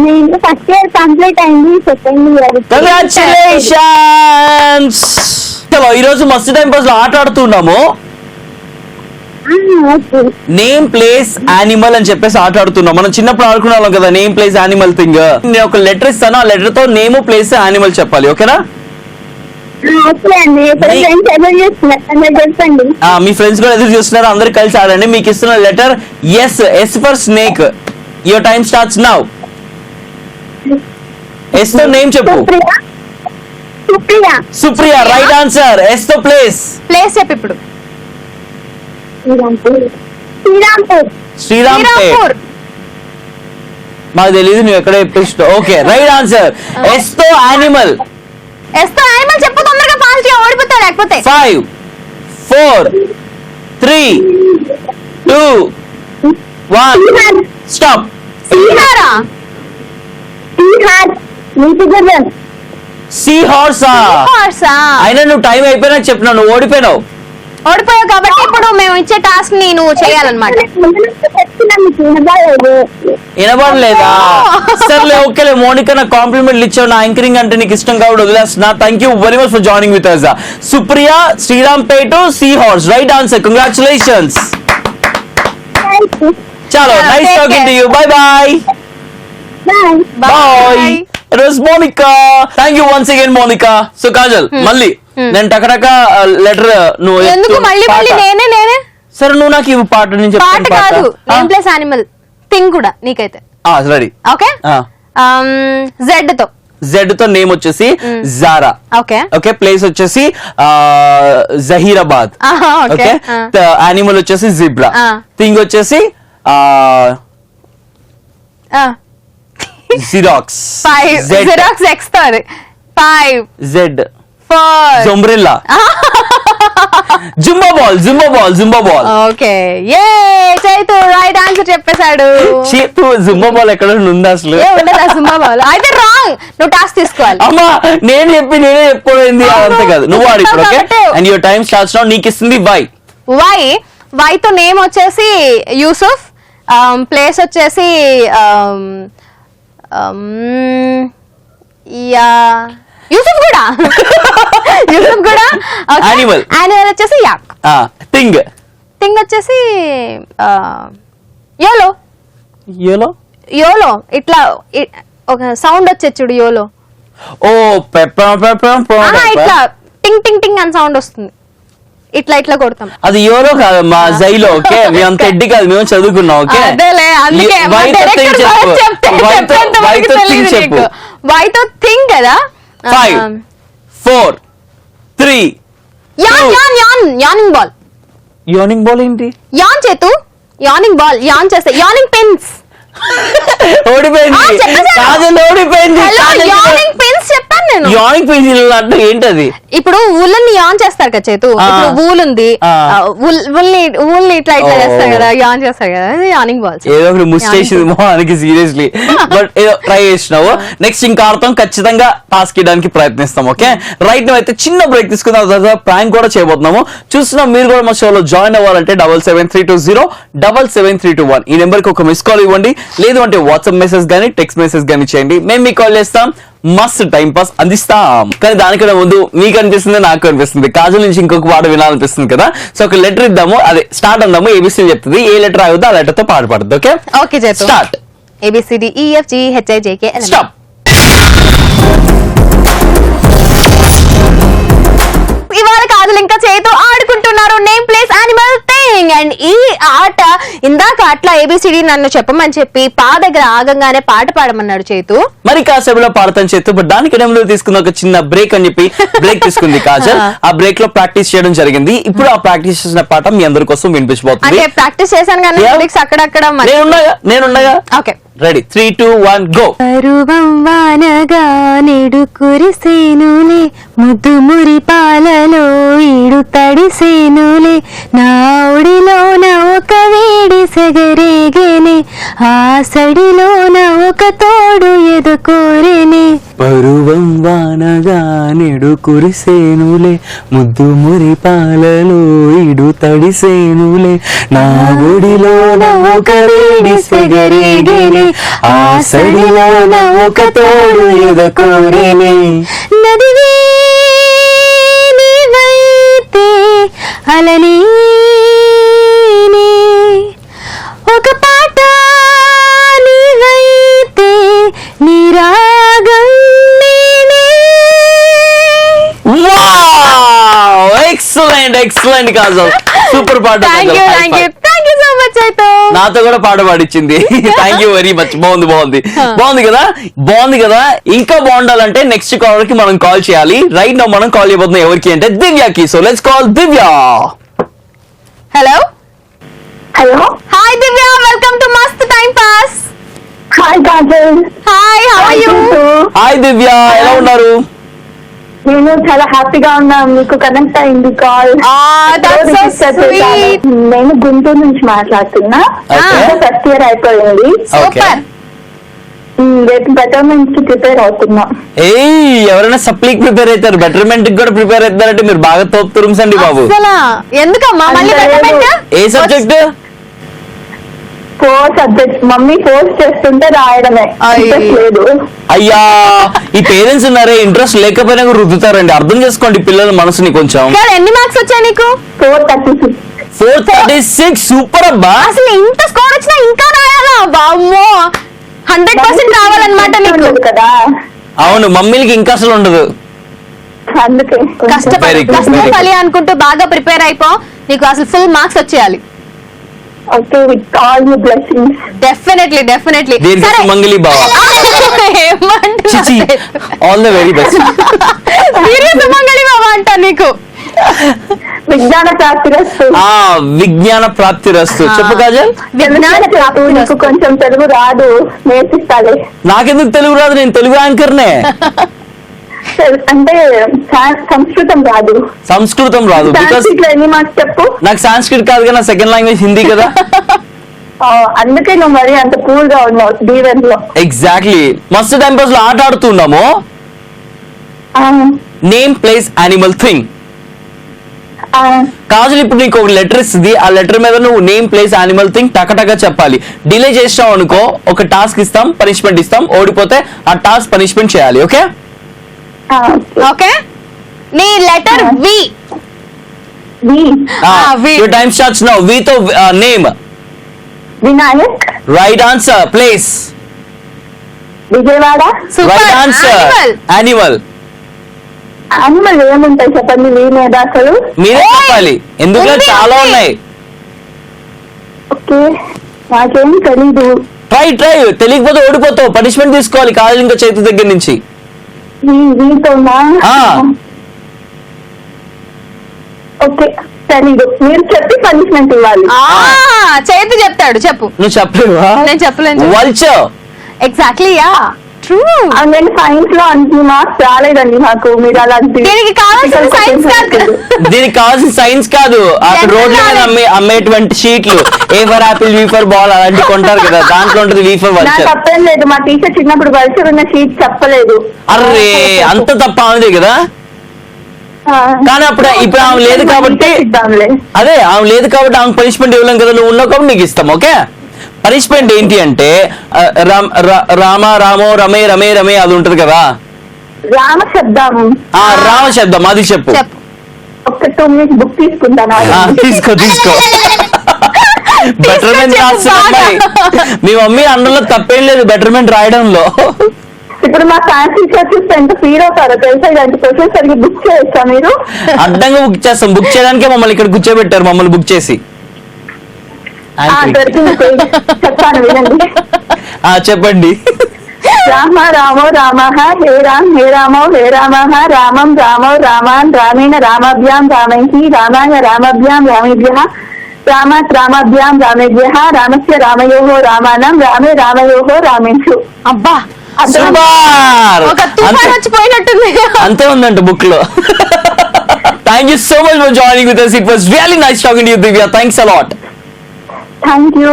Speaker 5: నేను ఫస్ట్ ఇయర్ కంప్లీట్ అయింది, సెకండ్ ఇయర్.
Speaker 4: కంగ్రాచులేషన్స్. చలో ఈ రోజు మస్తు టైం పాస్ లో ఆట ఆడుతున్నాము. నేమ్ ప్లేస్ యానిమల్ అని చెప్పేసి ఆట ఆడుతున్నాం. మనం చిన్నప్పుడు ఆడుకునే వాళ్ళం కదా నేమ్ ప్లేస్ యానిమల్ థింగ్. నేను ఒక లెటర్ ఇస్తాను, ఆ లెటర్ తో నేమ్ ప్లేస్ యానిమల్ చెప్పాలి. ఓకేనా? మీ ఫ్రెండ్స్ కూడా ఎదురు చూస్తున్నారు, అందరు కలిసి ఆడండి. మీకు ఇస్తున్న letter S. S for snake. Your time starts now. S తో నేమ్ చెప్పు. సుప్రియా. Right answer. ఎస్ తో ప్లేస్.
Speaker 3: ప్లేస్ చెప్పు ఇప్పుడు.
Speaker 4: శ్రీరాంపూర్. మాకు తెలీదు, నువ్వు ఎక్కడ చెప్పేస్తావు. Okay right answer. ఎస్ తో యానిమల్.
Speaker 3: ఎస్ తో యానిమల్ చెప్పు తొందరగా, ఫాస్ట్ గా ఓడిపోతా లేకపోతే.
Speaker 4: 5 4 3 2 1 స్టాప్. సీ హార్సా అయినా నువ్వు టైం అయిపోయినా చెప్పినా నువ్వు ఓడిపోయినావు.
Speaker 3: ఓడిపోయావు కాబట్టి ఇప్పుడు మేము ఇచ్చే టాస్క్ ని నువ్వు చేయాలన్నమాట.
Speaker 4: వినబడలేదా? సర్లే ఓకేలే మోనికా, నా కాంప్లిమెంట్లు ఇచ్చావు. నా యాంకరింగ్ అంటే నీకు ఇష్టం కాబట్టి వదిలేస్తున్నా. Thank you very much for joining with us. Supriya, Srirampeta, sea horse, right answer. Congratulations. చలో, nice talking to you. Bye bye. Bye. It was Monica. Thank you once again, Monica. So Kajal, మళ్ళీ నేను టకటక letter నువ్వు
Speaker 3: ఎందుకు మళ్ళీ నేనే
Speaker 4: సరే నువ్వు నాకు ఇవ్వు పాట నుంచి
Speaker 3: పాట కాదు, నేమ్ ప్లస్ యానిమల్ థింగ్ కూడా నీకైతే
Speaker 4: రెడీ.
Speaker 3: ఓకే, జెడ్ తో
Speaker 4: నేమ్ వచ్చేసి జారా.
Speaker 3: ఓకే
Speaker 4: ఓకే, ప్లేస్ వచ్చేసి జహీరాబాద్. ఓకే, యానిమల్ వచ్చేసి జిబ్రా. థింగ్ వచ్చేసి జిరాక్స్.
Speaker 3: 5 జిరాక్స్ ఎక్స్ 5
Speaker 4: జెడ్
Speaker 3: 4
Speaker 4: జొంబ్రెల్లా. Zumba ball.
Speaker 3: ఓకే, ఏ చైతు రైట్ ఆన్సర్ చెప్పేశాడు.
Speaker 4: చేతు జుంబా బాల్ ఎక్కడ ఉందా అసలు?
Speaker 3: జుంబా బాల్ అయితే రాంగ్. నువ్వు టాస్క్ తీసుకోవాలి.
Speaker 4: అమ్మా నేనే చెప్పుకోలేదు అంతే కాదు. నువ్వు ఆడు ఇప్పుడు. Okay, and your time starts now. నీకు ఇస్తుంది వై
Speaker 3: తో నేమ్ వచ్చేసి యూసుఫ్, ప్లేస్ వచ్చేసి యూసుఫ్ కూడా.
Speaker 4: యానిమల్
Speaker 3: వచ్చేసి యాక్.
Speaker 4: థింగ్
Speaker 3: వచ్చేసి యోలో ఇట్లా ఒక సౌండ్ వచ్చే చూడు యోలో.
Speaker 4: ఓ
Speaker 3: ఇట్లా టింగ్ టింగ్ టింగ్ అని సౌండ్ వస్తుంది. ఇట్లా కొడతాం.
Speaker 4: అది యోలో కాదు మా జైలో. ఓకే, మేము అంత ఎడ్డి కాదు, మేము చదువుకున్నాం. ఓకే, చెప్పు.
Speaker 3: వైతో థింగ్ కదా.
Speaker 4: 5 4 3
Speaker 3: యానింగ్ బాల్.
Speaker 4: యానింగ్ బాల్ ఏంటి?
Speaker 3: యాన్ చేతు యానింగ్ బాల్. యాన్ చేస్తే యానింగ్ పెన్స్.
Speaker 4: ఓడిపోయింది.
Speaker 3: యానింగ్ పెన్స్ చెప్పాను నేను.
Speaker 4: యానింగ్ పెన్స్ అంటే ఏంటది?
Speaker 3: ఇప్పుడు ఊళ్ళని యాన్ చేస్తారు కదా చేతు. ఇప్పుడు ఊల్ ఉంది, ఊల్ని ఇట్లా చేస్తారు కదా, యాన్ చేస్తారు కదా, యానింగ్ బాల్.
Speaker 4: ఏదో ఒకటి ముస్టేషన్ మొహానికి సీరియస్లీ. బట్ ఏదో ట్రై చేసినావు. నెక్స్ట్ ఇంకా ఆడతాం, ఖచ్చితంగా టాస్క్ ఇవ్వడానికి ప్రయత్నిస్తాం. ఓకే రైట్, నువ్వు అయితే చిన్న బ్రేక్ తీసుకున్న తర్వాత ప్రాంక్ కూడా చేయబోతున్నాము. చూస్తున్నాం మీరు కూడా మా షోలో జాయిన్ అవ్వాలంటే 7732077321 ఈ నెంబర్ కి ఒక మిస్ కాల్ ఇవ్వండి. లేదు అంటే వాట్సాప్ మెసేజ్ గానీ టెక్స్ట్ మెసేజ్ గానీ చేయండి. మేము మీకు కాల్ చేస్తాం, మస్తు టైం పాస్ అందిస్తాం. కానీ దానికన్నా ముందు మీకు అనిపిస్తుంది, నాకు అనిపిస్తుంది, కాజల్ నుంచి ఇంకొక పాట వినాలనిపిస్తుంది కదా. సో ఒక లెటర్ ఇద్దాము, అదే స్టార్ట్ అందాము. ఏబిసి చెప్తుంది, ఏ లెటర్ ఆగుతుందో ఆ లెటర్ తో పాట పాడుతుంది. Okay
Speaker 3: okay
Speaker 4: start.
Speaker 3: ABCDEFGHIJK
Speaker 4: stop.
Speaker 3: ఇవాళ కాజల్ ఇంకా చేతు ఆడుకుంటున్నారు name place animal thing. And ఈ ఆట ఇందాక అట్లా ABCD నన్ను చెప్పమని చెప్పి దగ్గర ఆగంగానే పాట పాడమన్నాడు చేతు.
Speaker 4: మరి కాసేపులో పాడతాను చేతు. బట్ దానికి ముందు తీసుకున్న ఒక చిన్న బ్రేక్ అని చెప్పి బ్రేక్ తీసుకుంది కాజల్. ఆ బ్రేక్ లో ప్రాక్టీస్ చేయడం జరిగింది. ఇప్పుడు ఆ ప్రాక్టీస్ చేసిన పాట మీ అందరి కోసం వినిపించబోతుంది.
Speaker 3: అంటే ప్రాక్టీస్ చేశాను కానీ అక్కడక్కడ
Speaker 4: నేనుండగా.
Speaker 3: Okay
Speaker 4: ready 3 2 1 go.
Speaker 2: పరువం వానగా నెడు కురిసేనులే, ముద్దు మురి పాలలో ఈడు తడిసేనులే, నా ఒడిలోన ఒక వేడి సెగరేగేనే, ఆ సడిలోన ఒక తోడు ఎదుకోరేనే.
Speaker 4: పరువం వానగా నెడు కురిసేనులే, ముద్దు మురి పాలలో ఈడు తడిసేనులే, నా ఒడిలోన ఒక వేడి సెగరేగేనే, ఆ సడిలోన ఒక తోడు ఎదుకోరేనే.
Speaker 2: నదివే నీవైతే అలనే ఒక పాట, నీవైతే నిరాగం నేనే.
Speaker 4: ఎక్సలెంట్ కాజల్, సూపర్ పాట.
Speaker 3: థ్యాంక్ యూ సో మచ్ అయితే.
Speaker 4: నాతో కూడా పాట పాడించింది. Thank you very much. బాగుంది కదా. ఇంకా బాగుండాలంటే నెక్స్ట్ కాలర్ కి మనం కాల్ చేయాలి. రైట్ నౌ మనం కాల్ చేయబోతున్నాం ఎవరికి అంటే దివ్యాకి. So let's call Divya.
Speaker 3: Hello hi Divya, welcome to Mast time pass.
Speaker 5: Hi Kajal.
Speaker 3: Hi, how are you?
Speaker 4: Hi Divya, ఎలా ఉన్నారు?
Speaker 5: నేను చాలా హ్యాపీగా ఉన్నాను, మీకు కనెక్ట్ అయింది కాల్. నేను గుంటూరు నుంచి మాట్లాడుతున్నా. ఫస్ట్ ఇయర్ అయిపోయింది.
Speaker 3: సూపర్.
Speaker 5: రేపు బెటర్మెంట్ కి ప్రిపేర్ అవుతున్నా.
Speaker 4: ఎవరైనా సప్లీకి ప్రిపేర్ అవుతారు, బెటర్మెంట్ కి కూడా ప్రిపేర్ అవుతారంటే మీరు బాగా తోపుతురుంసండి బాబు.
Speaker 3: అసలా ఎందుకమ్మా మళ్ళీ betterment?
Speaker 4: ఏ సబ్జెక్ట్?
Speaker 5: 4 సబ్జెక్ట్స్. మమ్మీ ఫోర్స్ చేస్తుంటే రాయడమే, ఇంట్రెస్ట్ లేదు.
Speaker 4: అయ్యా, ఈ పేరెంట్స్ ఉన్నారే ఇంట్రెస్ట్ లేకపోయినా కూడా రుద్దుతారండి. అర్థం చేసుకోండి పిల్లల మనసుని కొంచెం.
Speaker 3: కాదు, ఎన్ని మార్క్స్ వచ్చాయి నీకు?
Speaker 5: 436.
Speaker 4: 436. సూపర్ అబ్బా.
Speaker 3: అసలు ఇంత స్కోర్ వచ్చినా ఇంకా రాయాలా? బామ్మో, 100% రావాలన్నమాట నీకు
Speaker 5: కదా.
Speaker 4: అవును, మమ్మీలకి ఇంకా అసలు ఉండదు.
Speaker 5: అందుకే
Speaker 3: కష్టపడి కష్టపడి అనుకుంటూ బాగా ప్రిపేర్ అయిపో, నీకు అసలు ఫుల్ మార్క్స్ వచ్చేయాలి.
Speaker 5: Okay, with all the blessings.
Speaker 3: Definitely definitely.
Speaker 4: దీర్ఘ మంగళి బావ. చిచి, ఆల్ ద వెరీ బెస్ట్.
Speaker 3: దీర్ఘ మంగళి బావ అంట నీకు.
Speaker 5: విజ్ఞాన ప్రాప్తిరస్తు.
Speaker 4: విజ్ఞాన ప్రాప్తి రస్తు. చెప్పు కాజల్.
Speaker 5: విజ్ఞాన ప్రాప్తి. నీకు కొంచెం తెలుగు రాదు, నేర్పిస్తాలే.
Speaker 4: నాకెందుకు తెలుగు రాదు, నేను తెలుగు యాంకర్నే.
Speaker 5: అంటే సంస్కృతం రాదు.
Speaker 4: సంస్కృతం రాదు.
Speaker 5: సాంస్క్రిట్ ఎన్ని మార్క్స్ చెప్పు?
Speaker 4: నాకు సాంస్క్రిట్ కాదు కదా, సెకండ్ లాంగ్వేజ్ హిందీ కదా.
Speaker 5: అందుకే నువ్వు మరి అంత కూల్ గా ఉన్నావు డివెన్ లో.
Speaker 4: ఎగ్జాక్ట్లీ. మస్తు టైం పాస్ లో ఆట ఆడుతున్నాము. Name place animal thing. Kajal ఇప్పుడు నీకు ఒక లెటర్ ఇస్తుంది, ఆ లెటర్ మీద నువ్వు నేమ్ ప్లేస్ యానిమల్ థింగ్ టకటగా చెప్పాలి. డిలే చేసావు అనుకో ఒక టాస్క్ ఇస్తాం, పనిష్మెంట్ ఇస్తాం. ఓడిపోతే ఆ టాస్క్ పనిష్మెంట్ చేయాలి. Okay
Speaker 3: okay. నీ letter V.
Speaker 4: Your time starts now. V తో name.
Speaker 5: Vinayak.
Speaker 4: Right answer. Place.
Speaker 5: Vijayawada.
Speaker 4: Right answer. Animal.
Speaker 5: Animal ఏముంటాయి చెప్పండి మీ మీద అసలు?
Speaker 4: మీరే చెప్పాలి, ఎందుకంటే చాలా ఉన్నాయి.
Speaker 5: ఓకే, నాకేం తెలీదు.
Speaker 4: ట్రై తెలియకపోతే ఓడిపోతావు, పనిష్మెంట్ తీసుకోవాలి కాజల్ ఇంకా చేతి దగ్గర నుంచి.
Speaker 5: వీతోనా? ఓకే, తెలీదు. మీరు చెప్పి పనిష్మెంట్ ఇవ్వాలి.
Speaker 3: చేతి చెప్తాడు, చెప్పు.
Speaker 4: నువ్వు చెప్పలేవా?
Speaker 3: నేను చెప్పలేను.
Speaker 4: వల్చర్.
Speaker 3: Exactly, yeah true.
Speaker 5: నేను సైన్స్ లో అన్ని మార్క్స్ రాలేదండి నాకు. మీరు అలాంటి
Speaker 3: దీనికి కావాల్సిన సైన్స్ కాదు,
Speaker 4: దీనికి కావాల్సిన సైన్స్ కాదు. అక్కడ రోడ్ల మీద అమ్మేటువంటి షీట్లు, A for apple, B for ball అలాంటి కొంటారు కదా, దాంట్లో ఉంటుంది వి ఫర్
Speaker 5: నాకు
Speaker 4: వల్చర్.
Speaker 5: తప్పేం లేదు. మా టీచర్ చిన్నప్పుడు వల్చర్ ఉన్న షీట్ చెప్పలేదు.
Speaker 4: అరే అంత తప్ప ఆమెదే కదా. కానీ అప్పుడు ఇప్పుడు ఆమె లేదు కాబట్టి, అదే ఆమె లేదు కాబట్టి ఆమె పనిష్మెంట్ ఇవ్వలేం కదా. నువ్వు ఉన్నావు కాబట్టి నీకు ఇస్తాం. ఓకే, పనిష్మెంట్ ఏంటి అంటే రామ రామో రమే రమే రమే అది ఉంటది కదా,
Speaker 5: రామ శబ్దం.
Speaker 4: రామ శబ్దం అది చెప్పు.
Speaker 5: ఒక 2 minutes బుక్ తీసుకుంటాను.
Speaker 4: తీసుకో బెటర్మెంట్ రాస్తున్నాయి. మీ మమ్మీ అన్నంలో తప్పేం లేదు బెటర్మెంట్ రాయడంలో.
Speaker 5: ఇప్పుడు మా సైన్స్ టీచర్ చూస్తే ఎంత ఫీల్ అవుతారో తెలుసా? ఇలాంటి క్వశ్చన్స్ సరిగ్గా బుక్ చేయొచ్చా మీరు?
Speaker 4: అడ్డంగా బుక్ చేస్తాం. బుక్ చేయడానికే మమ్మల్ని ఇక్కడ కూర్చోబెట్టారు, మమ్మల్ని బుక్ చేసి.
Speaker 5: చెప్తాను వినండి.
Speaker 4: చెప్పండి.
Speaker 5: రామ రామో రామ హే రామ్ హే రామో హే రామ రామం రామో రామాన్ రామేణ రామాభ్యాం రామైః రామాయ రామాభ్యాం రామేభ్య రామాత్ రామాభ్యాం రామేభ్య రామస్య రామయోః రామానం రామే రామయోః రామేషు.
Speaker 3: అబ్బా,
Speaker 4: సూపర్.
Speaker 3: వచ్చిపోయినట్టుంది.
Speaker 4: అంతే ఉందంట బుక్ లో. Thank you so much for joining with us. It was really nice talking to you, Divya. Thanks a lot.
Speaker 5: Thank you.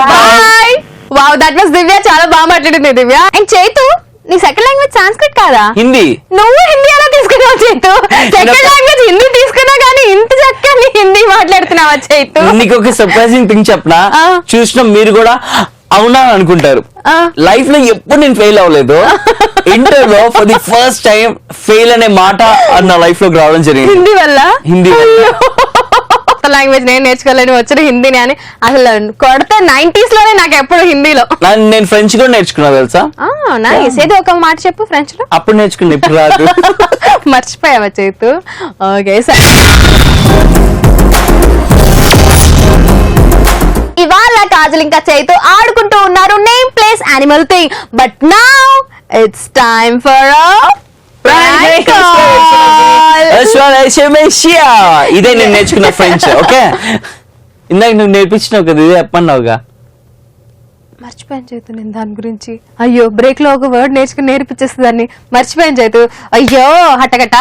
Speaker 3: Bye. Wow, that was Divya. చాలా బాగా మాట్లాడింది దివ్య. అండ్ చైతు, నీ సెకండ్ లాంగ్వేజ్ సాంస్క్రిట్ కాదా?
Speaker 4: హిందీ.
Speaker 3: నువ్వు హిందీ ఎలా తీసుకున్నావు చైతు? సెకండ్ లాంగ్వేజ్ హిందీ తీసుకున్నా కానీ ఇంత చక్కని హిందీ మాట్లాడుతున్నావా చైతు?
Speaker 4: నీకు ఒక సర్ప్రైజింగ్ థింగ్ చెప్పనా? చూసిన మీరు కూడా అవునా అనుకుంటారు. లైఫ్ లో ఎప్పుడు నేను ఫెయిల్ అవ్వలేదు. ఇంటర్ లో for the first time fail అనే మాట నా లైఫ్ లోకి రావడం జరిగింది.
Speaker 3: హిందీ వల్ల. లాంగ్వేజ్ నేను నేర్చుకోలేని వచ్చిన హిందీని అని అసలు కొడితే 90s లోనే నాకు ఎప్పుడు హిందీలో.
Speaker 4: నేను ఫ్రెంచ్ కూడా నేర్చుకున్నా తెలుసా?
Speaker 3: నైస్. ఏదో ఒక మాట చెప్పు ఫ్రెంచ్ లో.
Speaker 4: అప్పుడు నేర్చుకున్నా, ఇప్పుడు రాదు.
Speaker 3: మర్చిపోయావా చైతు? ఓకే సరే. ఇవాళ కాజల్ ఇంకా చైతు ఆడుకుంటూ ఉన్నారు name place animal thing. But now it's time for
Speaker 4: ఇదే నేను నేర్చుకున్న ఫ్రెంచ్. ఓకే, ఇందాక నువ్వు నేర్పించినావు కదా, ఇదే చెప్పన్నావుగా.
Speaker 3: మర్చిపోయాను చైతు నేను దాని గురించి. అయ్యో, బ్రేక్ లో ఒక వర్డ్ నేర్చుకుని నేర్పించేస్తుందని మర్చిపోయాను చైతు. అయ్యో హటగట.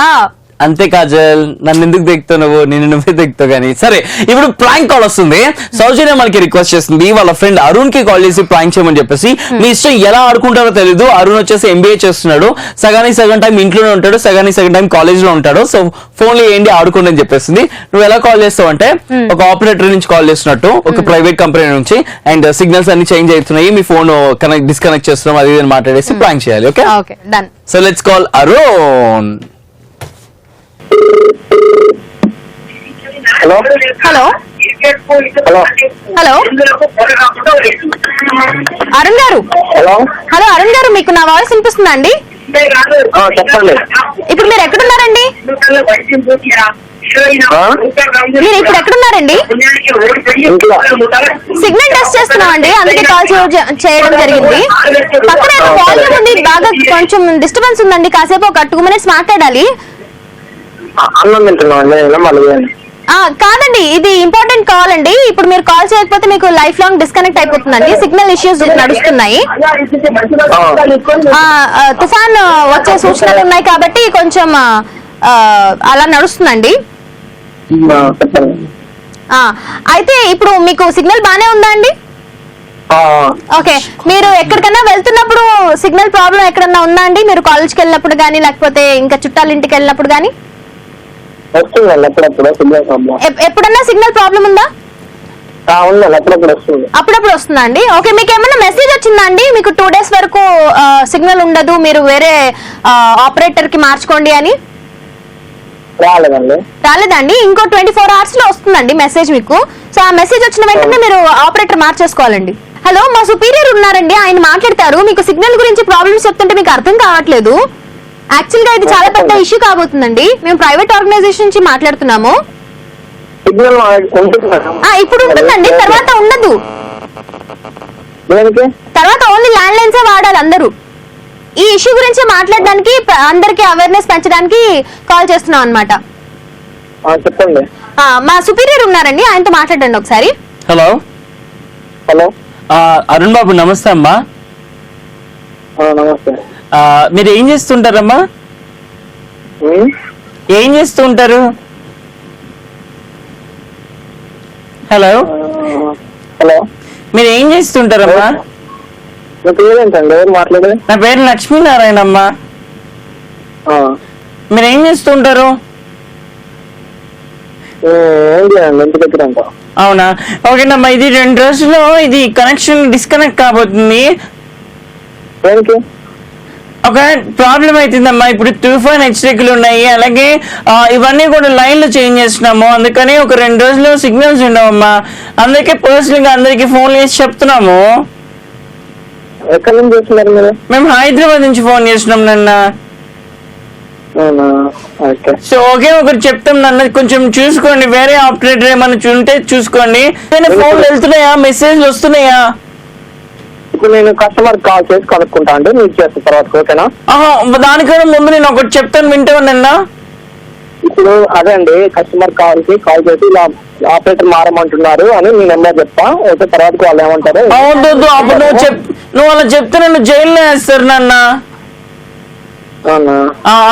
Speaker 4: అంతే కాజల్, నన్ను ఎందుకు దిగుతావు నువ్వు, నేను నువ్వే దిగుతావు కానీ. సరే, ఇప్పుడు ప్రాంక్ కాల్ వస్తుంది. సౌజన్య మనకి రిక్వెస్ట్ చేస్తుంది వాళ్ళ ఫ్రెండ్ అరుణ్ కి కాల్ చేసి ప్రాంక్ చేయమని చెప్పేసి. మీ ఇష్టం, ఎలా ఆడుకుంటారో తెలీదు. అరుణ్ వచ్చేసి MBA చేస్తున్నాడు, సగానికి సగం టైం ఇంట్లోనే ఉంటాడు, సగానికి సగం టైం కాలేజ్ లో ఉంటాడు. సో ఫోన్ లో ఏంటి ఆడుకోండి అని చెప్పేసింది. నువ్వు ఎలా కాల్ చేస్తావు అంటే, ఒక ఆపరేటర్ నుంచి కాల్ చేస్తున్నట్టు, ఒక ప్రైవేట్ కంపెనీ నుంచి, అండ్ సిగ్నల్స్ అన్ని చేంజ్ అవుతున్నాయి, మీ ఫోన్ డిస్కనెక్ట్ చేస్తున్నాం, అది ఇది మాట్లాడేసి ప్రాంక్ చేయాలి. Okay,
Speaker 3: done.
Speaker 4: So let's call Arun.
Speaker 5: Hello
Speaker 3: hello
Speaker 5: hello
Speaker 3: hello Arun garu.
Speaker 5: Hello
Speaker 3: hello Arun గారు, మీకు నా వాయిస్ వినిపిస్తుందా అండి?
Speaker 5: చెప్పండి.
Speaker 3: ఇప్పుడు మీరు ఎక్కడున్నారండి? మీరు ఇప్పుడు ఎక్కడున్నారండి?
Speaker 5: ఇంట్లో.
Speaker 3: సిగ్నల్ టెస్ట్ చేస్తున్నామండి, అందుకే కాల్ చేయడం జరిగింది. పక్కన ఏదో వాల్యూమ్ ఉంది, బాగా కొంచెం డిస్టర్బెన్స్ ఉందండి. కాసేపు ఒక 2 minutes మాట్లాడాలి.
Speaker 5: అన్నం తింటున్నాం మళ్ళీ.
Speaker 3: కాదండి, ఇది ఇంపార్టెంట్ కాల్ అండి. ఇప్పుడు మీరు కాల్ చేయకపోతే మీకు లైఫ్ లాంగ్ డిస్కనెక్ట్ అయిపోతుందండి. సిగ్నల్ ఇష్యూస్ నడుస్తున్నాయి, తుఫాన్ వచ్చే సూచనలు ఉన్నాయి కాబట్టి కొంచెం అలా నడుస్తుందండి. అయితే ఇప్పుడు మీకు సిగ్నల్ బానే ఉందా అండి? ఓకే, మీరు ఎక్కడికన్నా వెళ్తున్నప్పుడు సిగ్నల్ ప్రాబ్లం ఎక్కడన్నా ఉందా అండి? మీరు కాలేజ్కి వెళ్ళినప్పుడు కానీ, లేకపోతే ఇంకా చుట్టాల ఇంటికి వెళ్ళినప్పుడు కానీ ఎప్పుడన్నా సిగ్నల్ ప్రాబ్లం ఉందా? అప్పుడప్పుడు వస్తుందా అండి? ఓకే, మీకు ఏమైనా మెసేజ్ వచ్చిందా అండి, మీకు 2 days వరకు సిగ్నల్ ఉండదు, మీరు వేరే ఆపరేటర్ కి మార్చుకోండి అని? రాలేదండి. ఇంకో 24 hours లో వస్తుందండి మెసేజ్ మీకు. సో ఆ మెసేజ్ వచ్చిన వెంటనే మీరు ఆపరేటర్ మార్చేసుకోవాలండి. హలో, మా సుపీరియర్ ఉన్నారండి, ఆయన మాట్లాడతారు. మీకు సిగ్నల్ గురించి ప్రాబ్లమ్స్ చెప్తుంటే మీకు అర్థం కావట్లేదు. యాక్చువల్ గా ఇది చాలా పెద్ద ఇష్యూ కాబోతుందండి. మేము ప్రైవేట్ ఆర్గనైజేషన్ నుంచి మాట్లాడుతున్నాము. ఇప్పుడు ఉంటుందండి, తర్వాత ఉండదు. తర్వాత ఓన్లీ ల్యాండ్ లైన్స్ వాడాలి అందరూ. ఈ ఇష్యూ గురించి మాట్లాడడానికి, అందరికి అవేర్నెస్ పెంచడానికి కాల్ చేస్తున్నాం అన్నమాట.
Speaker 5: చెప్పండి.
Speaker 3: మా సుపీరియర్ ఉన్నారండి, ఆయనతో మాట్లాడండి ఒకసారి.
Speaker 4: హలో
Speaker 5: హలో
Speaker 4: అరుణ్ బాబు, నమస్తే అమ్మా.
Speaker 5: నమస్తే.
Speaker 4: మీరు ఏం చేస్తుంటారమ్మా? ఏం చేస్తూ ఉంటారు? హలో
Speaker 5: హలో
Speaker 4: మీరు ఏం చేస్తుంటారమ్మా?
Speaker 5: మీ పేరేంటండి, ఎవరు మాట్లాడేది?
Speaker 4: నా పేరు లక్ష్మీనారాయణ అమ్మా. మీరు ఏం చేస్తుంటారు?
Speaker 5: ఏం చేయండి, ఇంటి దగ్గర ఉంటా.
Speaker 4: అవునా, ఓకేనమ్మా. ఇది 2 రోజుల్లో ఇది కనెక్షన్ డిస్కనెక్ట్ కాబోతుంది.
Speaker 5: దేనికి?
Speaker 4: ఒక ప్రాబ్లం అవుతుందమ్మా. ఇప్పుడు తుఫాన్ హెచ్చరికలు ఉన్నాయి, అలాగే ఇవన్నీ కూడా లైన్లు చేంజ్ చేస్తున్నాము. అందుకని ఒక 2 రోజులు సిగ్నల్స్ ఉండవమ్మా. అందుకే పర్సనల్ గా అందరికి ఫోన్ చేసి చెప్తున్నాము.
Speaker 5: ఎక్కడి నుంచి చేస్తున్నారు మీరు?
Speaker 4: మేము హైదరాబాద్ నుంచి ఫోన్ చేస్తున్నాం నాన్న. సో ఓకే, ఒకటి చెప్తాం నాన్న, కొంచెం చూసుకోండి. వేరే ఆపరేటర్ ఏమైనా ఉంటే చూసుకోండి. ఫోన్లు వెళ్తున్నాయా, మెసేజ్లు వస్తున్నాయా?
Speaker 5: ఇప్పుడు నేను కస్టమర్ కాల్ చేసి కనుక్కుంటా అంటే మీకు చేస్తా తర్వాత, ఓకేనా?
Speaker 4: దానికన్నా ముందు నేను ఒకటి చెప్తాను, వింటావు నిన్న.
Speaker 5: ఇప్పుడు అదే అండి, కస్టమర్ కాల్ చేసి ఇలా ఆపరేటర్ మారమంటున్నారు అని మీ నెంబర్ చెప్తా. ఓకే, తర్వాత వాళ్ళు ఏమంటారు?
Speaker 4: అవును, అప్పుడు నువ్వు అలా చెప్తే నన్ను జైల్లో వేస్తారు నాన్న.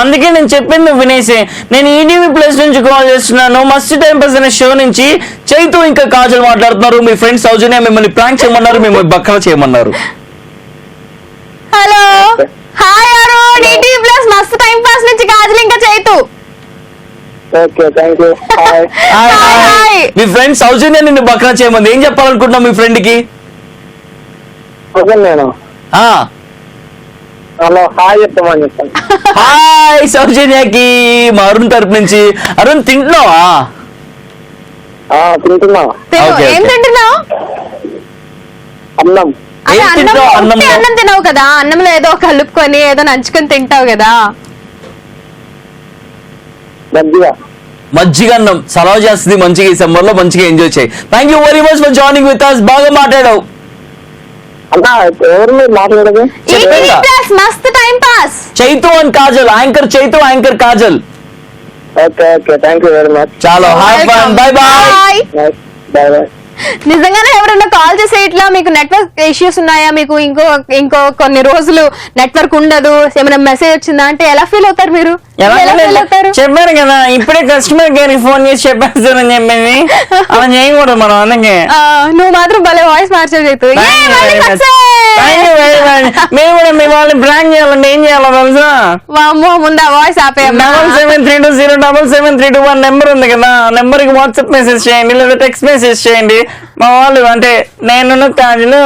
Speaker 4: అందుకే నేను చెప్పింది నువ్వు వినేసి. నేను ఈటీవీ ప్లస్ నుంచి కాల్ చేస్తున్నాను, మస్త్ టైం పాస్ అనే షో నుంచి. చైతు ఇంకా కాజల్ మాట్లాడుతున్నారు. మీ ఫ్రెండ్ సౌజన్య మిమ్మల్ని ప్రాంక్ చేయమన్నారు, మిమ్మల్ని బక్కన చేయమన్నారు.
Speaker 3: Hello, hi Arun, ETV plus Mast time pass నుంచి కాజల్ ఇంకా చైతు.
Speaker 5: Okay, thank you.
Speaker 4: మీ ఫ్రెండ్ సౌజన్య నిన్ను బక్కన చేయమంది. ఏం చెప్పాలనుకుంటున్నావు మీ ఫ్రెండ్ కి?
Speaker 5: నేను హలో హాయ్ చెప్తామని చెప్తాను.
Speaker 4: హాయ్ సౌజన్యకి మా అరుణ్ తరపు నుంచి. అరుణ్, తింటున్నావా?
Speaker 5: తింటున్నా.
Speaker 3: ఏం తింటున్నావు?
Speaker 5: అన్నం.
Speaker 3: అన్నం తినవు కదా, అన్నంలో ఏదో కలుపుకొని ఏదో నంచుకొని తింటావు కదా.
Speaker 4: మజ్జిగ అన్నం సలవ చేస్తుంది మంచిగా. ఈ సమ్మర్ లో మంచిగా ఎంజాయ్ చేయి. Thank you very much for joining with us. బాగా మాట్లాడావు.
Speaker 5: ఎవరు మీరు మాట్లాడదు?
Speaker 3: Mast time pass.
Speaker 4: Chaitu and Kajal, anchor Chaitu, anchor Kajal.
Speaker 5: Okay okay, thank you very much.
Speaker 4: చాలా హాయ్ fun, bye bye.
Speaker 5: Bye bye.
Speaker 3: నిజంగానే ఎవరైనా కాల్ చేసే ఇట్లా మీకు నెట్వర్క్ ఇష్యూస్ ఉన్నాయా, మీకు ఇంకో కొన్ని రోజులు నెట్వర్క్ ఉండదు, ఏమైనా మెసేజ్ వచ్చిందా అంటే ఎలా ఫీల్ అవుతారు మీరు?
Speaker 4: ఎలా
Speaker 3: ఎలా feel అవుతారు?
Speaker 4: చెప్పారు కదా ఇప్పుడే కస్టమర్ కేర్ ఫోన్ చేసి చెప్పేస్తానని చెప్పింది అలా చేయకూడదు మనం అందుకే
Speaker 3: నువ్వు మాత్రం భలే వాయిస్ మార్చావు చేతు
Speaker 4: మేము కూడా మీ వాళ్ళని బ్రాంక్ చేయాలంటే ఏం చేయాలో తెలుసా
Speaker 3: వామ్మో ముందు ఆ వాయిస్ ఆపేయమ్మా
Speaker 4: 7732077731 నెంబర్ ఉంది కదా ఆ నెంబర్ కి వాట్సాప్ మెసేజ్ చేయండి లేదా టెక్స్ట్ మెసేజ్ చేయండి మా వాళ్ళు అంటే నేను కాజులు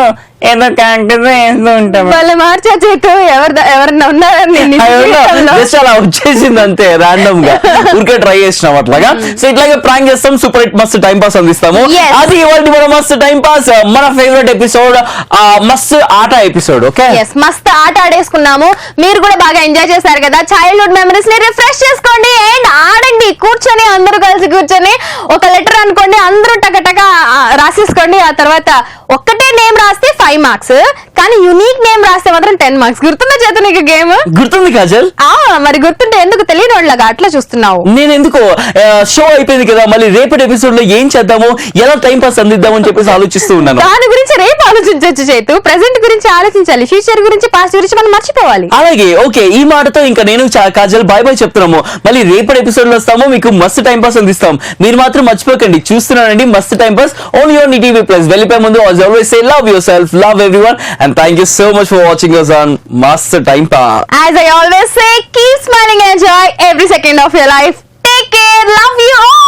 Speaker 4: ఏదో క్యారెక్టర్ వేస్తూ ఉంటాం
Speaker 3: భలే మార్చా చేతు ఎవరన్నా ఉన్నారా నిన్ను జీవితంలో?
Speaker 4: జస్ట్ అలా వచ్చేసింది అంతే రాండమ్ గా ఊరికే ట్రై చేసినాం అట్లాగా సో ఇట్లాగే ప్రాంక్ చేస్తాం సూపర్ హిట్ మస్తు టైం పాస్ అందిస్తాము
Speaker 3: Yes.
Speaker 4: అది ఇవాళ మన మస్తు టైం పాస్ మన ఫేవరెట్ ఎపిసోడ్ మస్తు ఆట ఎపిసోడ్ ఓకే
Speaker 3: Yes, మస్తు ఆట ఆడేసుకున్నాము మీరు కూడా బాగా ఎంజాయ్ చేశారు కదా చైల్డ్హుడ్ మెమరీస్ ని రిఫ్రెష్ చేసుకోండి అండ్ ఆడండి కూర్చొని అందరూ కలిసి కూర్చొని ఒక లెటర్ అనుకోండి అందరూ టకటక రాసేసుకోండి ఆ తర్వాత ఒక్కటే నేమ్ రాస్తే 5 మార్క్స్ కానీ యూనిక్ నేమ్ రాస్తే మాత్రం 10 మార్క్స్ గుర్తుందా చేత నీకు గేమ్
Speaker 4: గుర్తుంది కాజల్
Speaker 3: మరి గుర్తుంటే ఎందుకు తెలియని వాళ్ళగా అట్లా చూస్తున్నావు
Speaker 4: నేను ఎందుకో షో అయిపోయింది కదా మళ్ళీ రేపటి ఎపిసోడ్ లో ఏం చేద్దాము ఎలా టైం పాస్ అందిద్దాము అని చెప్పేసి ఆలోచిస్తూ ఉన్నాను
Speaker 3: దాని గురించి రేపు ఆలోచించవచ్చు చేతు ప్రెసెంట్ గురించి ఆలోచించాలి ఫ్యూచర్ గురించి పాస్ట్ గురించి మనం మర్చిపోవాలి
Speaker 4: అలాగే ఓకే ఈ మాటతో ఇంకా నేను కాజల్ బాయ్ బాయ్ చెప్తున్నాము మళ్ళీ రేపటి ఎపిసోడ్ లో వస్తాము మీకు మస్తు టైం పాస్ అందిస్తాం మీరు మాత్రం మర్చిపోకండి చూస్తున్నానండి మస్తు time pass only on ETV plus వెళ్ళిపోయే ముందు as always say love yourself love everyone and thank you so much for watching us on mast time pass.
Speaker 3: As I always say, keep smiling and enjoy every second of your life. Take care. Love you all.